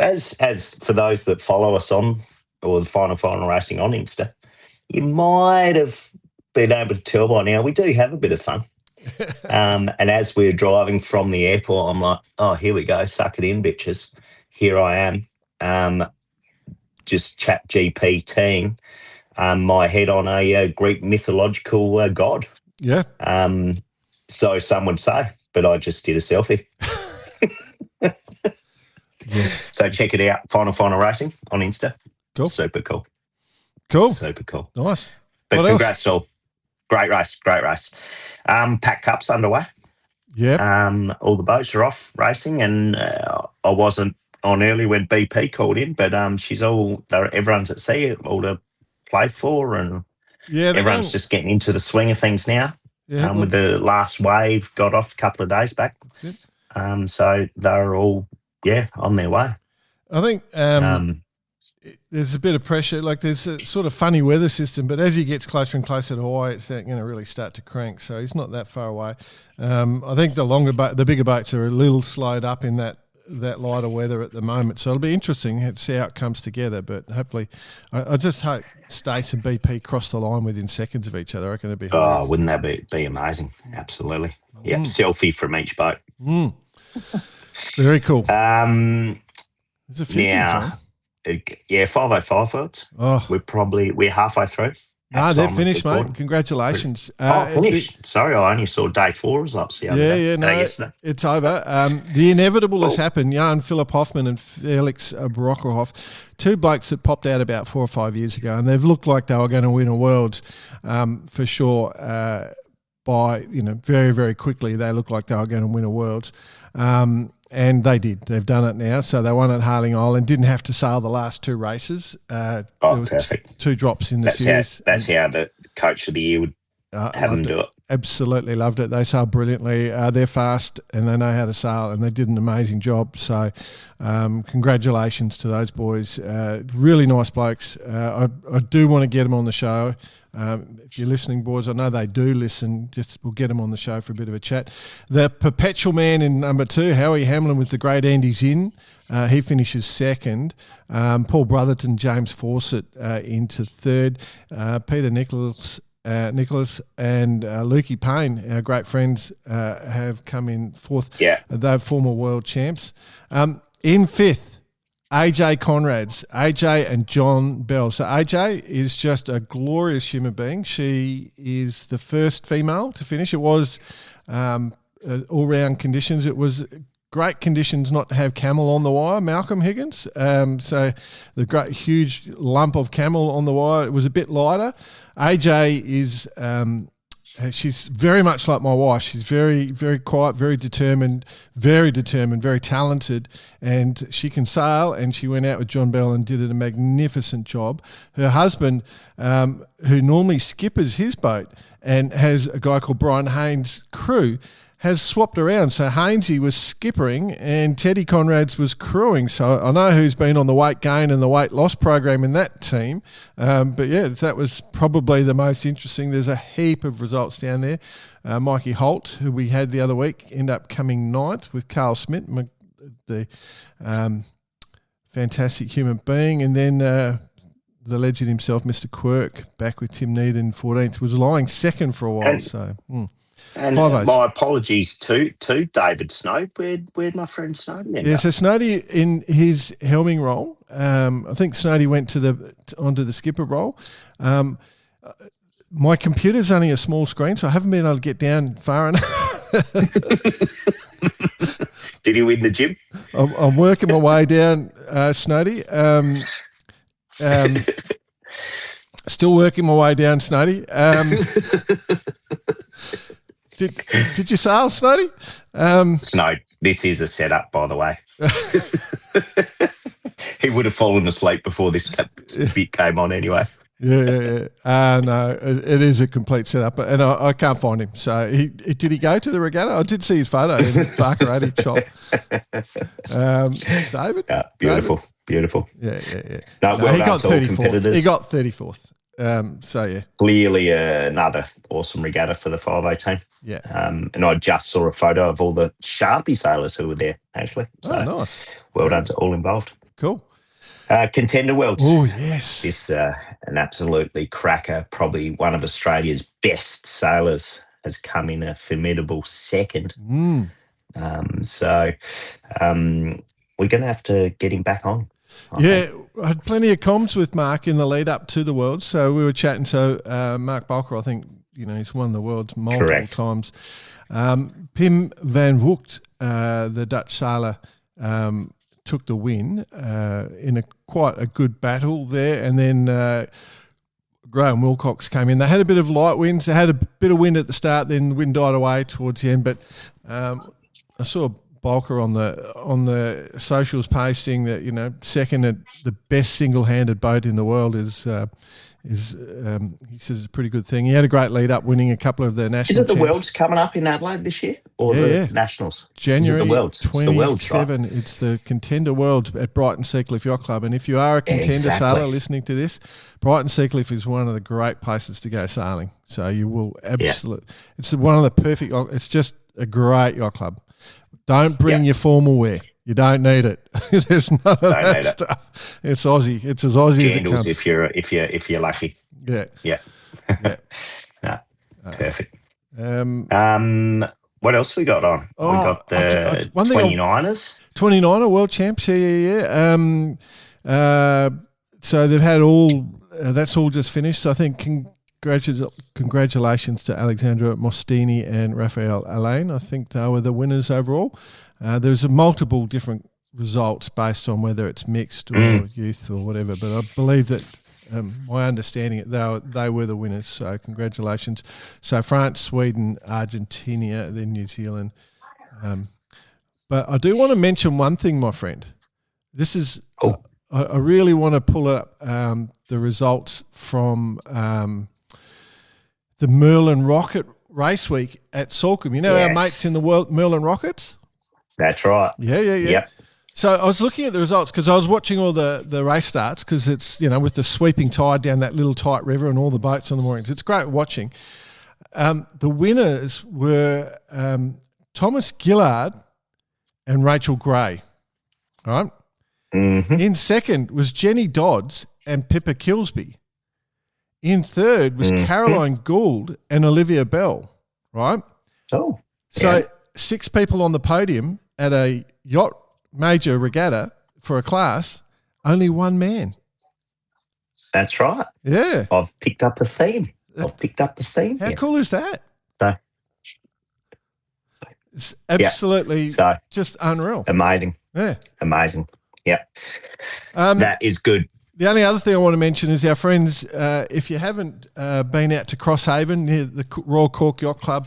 [SPEAKER 4] as for those that follow us on, or the Final Racing on Insta, you might have been able to tell by now we do have a bit of fun. And as we're driving from the airport, I'm like, oh, here we go, suck it in, bitches. Here I am, just chat GPTing my head on a Greek mythological god.
[SPEAKER 1] Yeah.
[SPEAKER 4] So some would say, but I just did a selfie.
[SPEAKER 1] Yes.
[SPEAKER 4] So check it out, Final Racing on Insta.
[SPEAKER 1] Cool.
[SPEAKER 4] Super cool.
[SPEAKER 1] Cool.
[SPEAKER 4] Super cool.
[SPEAKER 1] Nice.
[SPEAKER 4] But
[SPEAKER 1] what
[SPEAKER 4] congrats all. Great race. Pac Cup's underway.
[SPEAKER 1] Yeah.
[SPEAKER 4] All the boats are off racing, and I wasn't on early when BP called in, but everyone's at sea, all to play for, and everyone's just getting into the swing of things now. Yeah, with the last wave got off a couple of days back. So they're all on their way.
[SPEAKER 1] I think there's a bit of pressure. Like, there's a sort of funny weather system, but as he gets closer and closer to Hawaii, it's going to really start to crank. So he's not that far away. I think the bigger boats are a little slowed up in that lighter weather at the moment. So it'll be interesting to see how it comes together. But hopefully, I just hope Stace and BP cross the line within seconds of each other. I reckon it'd be hilarious.
[SPEAKER 4] Oh, wouldn't that be amazing? Absolutely. Yeah, selfie from each boat.
[SPEAKER 1] Very cool.
[SPEAKER 4] There's
[SPEAKER 1] a few things on.
[SPEAKER 4] Yeah, 505 worlds.
[SPEAKER 1] Oh,
[SPEAKER 4] We're halfway through.
[SPEAKER 1] no, they're finished, mate. Congratulations.
[SPEAKER 4] Finished. Sorry, I only saw day 4 results the other day. Yesterday.
[SPEAKER 1] It's over. The inevitable has happened. Jan Philipp Hoffmann and Felix Brockhoff, two blokes that popped out about 4 or 5 years ago, and they've looked like they were going to win a Worlds for sure. By very, very quickly, they looked like they were going to win a Worlds. And they did. They've done it now. So they won at Harling Island. Didn't have to sail the last 2 races. There was
[SPEAKER 4] perfect.
[SPEAKER 1] 2 drops in the series.
[SPEAKER 4] That's how the coach of the year would have them do it.
[SPEAKER 1] Absolutely loved it. They sailed brilliantly. They're fast and they know how to sail, and they did an amazing job. So congratulations to those boys. Really nice blokes. I do want to get them on the show. If you're listening, boys, I know they do listen. We'll get them on the show for a bit of a chat. The perpetual man in number 2, Howie Hamlin with the great Andy Zinn. He finishes 2nd. Paul Brotherton, James Fawcett into 3rd. Peter Nicholas and Lukey Payne, our great friends, have come in 4th.
[SPEAKER 4] Yeah.
[SPEAKER 1] They're former world champs. In 5th, AJ Conrads, AJ and John Bell. So AJ is just a glorious human being. She is the first female to finish. It was all-round conditions. It was great conditions not to have camel on the wire, Malcolm Higgins. So the great huge lump of camel on the wire, it was a bit lighter. AJ is she's very much like my wife. She's very, very quiet, very determined, very talented, and she can sail, and she went out with John Bell and did a magnificent job. Her husband, who normally skippers his boat and has a guy called Brian Haynes' crew, has swapped around. So Hainesy was skippering and Teddy Conrads was crewing. So I know who's been on the weight gain and the weight loss program in that team. But yeah, that was probably the most interesting. There's a heap of results down there. Mikey Holt, who we had the other week, ended up coming 9th with Carl Smith, the fantastic human being. And then the legend himself, Mr. Quirk, back with Tim Needham in 14th, was lying 2nd for a while.
[SPEAKER 4] And my apologies to David Snow. Where'd my friend Snowdy end up?
[SPEAKER 1] So Snowdy in his helming role. I think Snowdy went onto the skipper role. My computer's only a small screen, so I haven't been able to get down far enough.
[SPEAKER 4] Did he win the gym?
[SPEAKER 1] I'm working my way down, Snowdy. Still working my way down, Snowdy. Did you sail, Snowdy?
[SPEAKER 4] No, this is a setup, by the way. He would have fallen asleep before this bit came on anyway.
[SPEAKER 1] Yeah. No, it is a complete setup, and I can't find him. So did he go to the regatta? I did see his photo in Barcarati shop. David?
[SPEAKER 4] Beautiful.
[SPEAKER 1] Yeah.
[SPEAKER 4] No,
[SPEAKER 1] he got 34th. He got 34th. So yeah,
[SPEAKER 4] clearly another awesome regatta for the 5A team.
[SPEAKER 1] Yeah,
[SPEAKER 4] and I just saw a photo of all the Sharpie sailors who were there actually. So
[SPEAKER 1] nice.
[SPEAKER 4] Well done to all involved.
[SPEAKER 1] Cool.
[SPEAKER 4] Contender Worlds.
[SPEAKER 1] Oh yes,
[SPEAKER 4] this an absolutely cracker. Probably one of Australia's best sailors has come in a formidable 2nd. So we're going to have to get him back on. I
[SPEAKER 1] had plenty of comms with Mark in the lead up to the Worlds. So we were chatting. So Mark Balker, I think, he's won the Worlds multiple times. Pim van Vogt, the Dutch sailor, took the win in quite a good battle there. And then Graham Wilcox came in. They had a bit of light winds. They had a bit of wind at the start, then the wind died away towards the end. But I saw Balker on the socials posting that 2nd at the best single-handed boat in the world is he says it's a pretty good thing. He had a great lead up, winning a couple of the national.
[SPEAKER 4] Is it the Worlds coming up in Adelaide this year, or the Nationals?
[SPEAKER 1] January
[SPEAKER 4] the Worlds?
[SPEAKER 1] 27. It's the Contender Worlds at Brighton Seacliff Yacht Club, and if you are a contender sailor listening to this, Brighton Seacliff is one of the great places to go sailing. So you will absolutely. It's one of the perfect. It's just a great yacht club. Don't bring your formal wear. You don't need it. There's none of that stuff. It's Aussie. It's as Aussie as it comes.
[SPEAKER 4] If you're lucky.
[SPEAKER 1] Yeah.
[SPEAKER 4] No, perfect. What else we got on? We got the 29ers.
[SPEAKER 1] 29er world champs. Yeah. So they've had all. That's all just finished. So I think congratulations to Alexandra Mostini and Raphael Alain. I think they were the winners overall. There's multiple different results based on whether it's mixed or youth or whatever. But I believe that my understanding they were the winners. So congratulations. So France, Sweden, Argentina, then New Zealand. But I do want to mention one thing, my friend. This is.
[SPEAKER 4] Oh.
[SPEAKER 1] I really want to pull up the results from the Merlin Rocket Race Week at Salcombe. You know our mates in the Merlin Rockets?
[SPEAKER 4] That's right.
[SPEAKER 1] Yeah.
[SPEAKER 4] Yep.
[SPEAKER 1] So I was looking at the results because I was watching all the race starts because it's, with the sweeping tide down that little tight river and all the boats on the moorings. It's great watching. The winners were Thomas Gillard and Rachel Gray. All right.
[SPEAKER 4] Mm-hmm.
[SPEAKER 1] In second was Jenny Dodds and Pippa Kilsby. In third was Caroline Gould and Olivia Bell, right?
[SPEAKER 4] Oh.
[SPEAKER 1] So 6 people on the podium at a yacht major regatta for a class, only 1 man.
[SPEAKER 4] That's right.
[SPEAKER 1] Yeah.
[SPEAKER 4] I've picked up a theme.
[SPEAKER 1] How cool is that?
[SPEAKER 4] So,
[SPEAKER 1] it's absolutely just unreal.
[SPEAKER 4] Amazing.
[SPEAKER 1] Yeah.
[SPEAKER 4] Amazing. Yeah. That is good.
[SPEAKER 1] The only other thing I want to mention is our friends, if you haven't been out to Crosshaven near the Royal Cork Yacht Club,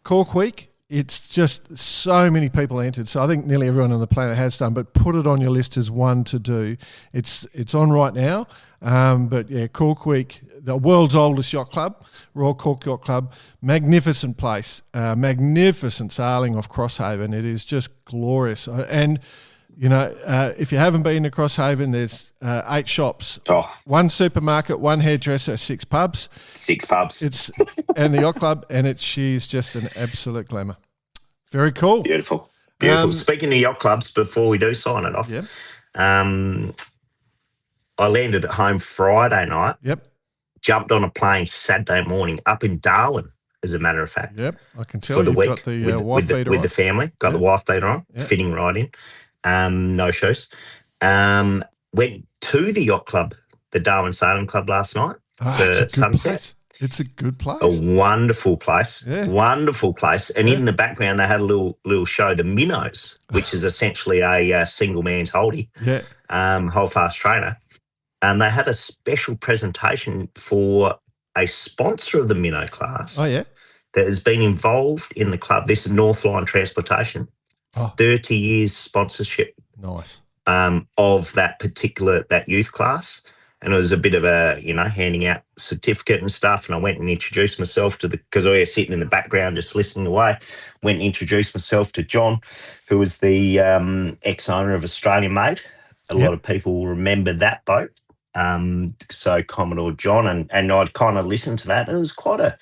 [SPEAKER 1] Cork Week, it's just so many people entered. So I think nearly everyone on the planet has done, but put it on your list as one to do. It's on right now. But yeah, Cork Week, the world's oldest yacht club, Royal Cork Yacht Club, magnificent place, magnificent sailing off Crosshaven. It is just glorious. And if you haven't been to Crosshaven, there's 8 shops, 1 supermarket, 1 hairdresser, 6 pubs.
[SPEAKER 4] 6 pubs.
[SPEAKER 1] And the yacht club, and she's just an absolute glamour. Very cool.
[SPEAKER 4] Beautiful. Speaking of yacht clubs, before we do sign it off, I landed at home Friday night.
[SPEAKER 1] Yep.
[SPEAKER 4] Jumped on a plane Saturday morning up in Darwin, as a matter of fact.
[SPEAKER 1] Yep, I can tell
[SPEAKER 4] for the
[SPEAKER 1] you've
[SPEAKER 4] week
[SPEAKER 1] got the wife beater
[SPEAKER 4] with
[SPEAKER 1] on.
[SPEAKER 4] the family. Got the wife beater on, fitting right in. No shows. Went to the yacht club, the Darwin Sailing Club last night for sunset.
[SPEAKER 1] Place. It's a good place.
[SPEAKER 4] A wonderful place.
[SPEAKER 1] Yeah.
[SPEAKER 4] Wonderful place. And in the background, they had a little show, the Minnows, which is essentially a single man's holdie, holdfast trainer. And they had a special presentation for a sponsor of the Minnow class.
[SPEAKER 1] Oh, yeah.
[SPEAKER 4] That has been involved in the club. This is Northline Transportation. 30 years sponsorship.
[SPEAKER 1] Nice.
[SPEAKER 4] Of that youth class. And it was a bit of a, handing out certificate and stuff. And I went and introduced myself because I was sitting in the background just listening away. Went and introduced myself to John, who was the ex-owner of Australian Made. A lot of people will remember that boat. So Commodore John, and I'd kind of listened to that. And it was quite a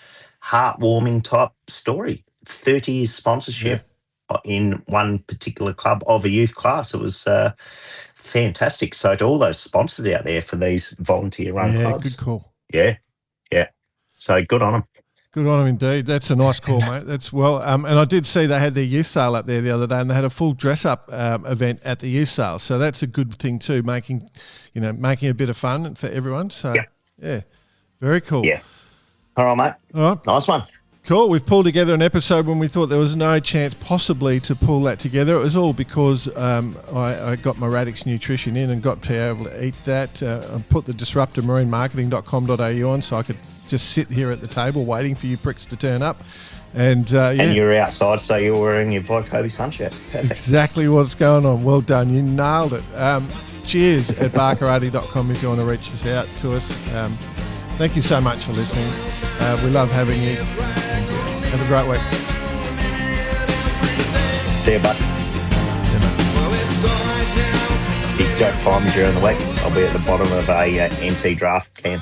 [SPEAKER 4] heartwarming type story. 30 years sponsorship in one particular club of a youth class. It was fantastic. So to all those sponsors out there for these volunteer-run clubs.
[SPEAKER 1] Good call.
[SPEAKER 4] Yeah. So good on them.
[SPEAKER 1] Good on them indeed. That's a nice call, mate. That's and I did see they had their youth sale up there the other day, and they had a full dress-up event at the youth sale. So that's a good thing too, making a bit of fun for everyone. So yeah, very cool.
[SPEAKER 4] Yeah. All right, mate.
[SPEAKER 1] All right.
[SPEAKER 4] Nice one.
[SPEAKER 1] Cool. We've pulled together an episode when we thought there was no chance possibly to pull that together. It was all because I got my Radix Nutrition in and got to be able to eat that. I put the disruptormarinemarketing.com.au on so I could just sit here at the table waiting for you pricks to turn up. And
[SPEAKER 4] and you're outside, so you're wearing your Vycobi sunship. Perfect.
[SPEAKER 1] Exactly what's going on. Well done. You nailed it. Cheers at barkarati.com if you want to reach us out to us. Thank you so much for listening. We love having you. Have a great week.
[SPEAKER 4] See you, bud. You can go find me during the week. I'll be at the bottom of a NT draft can.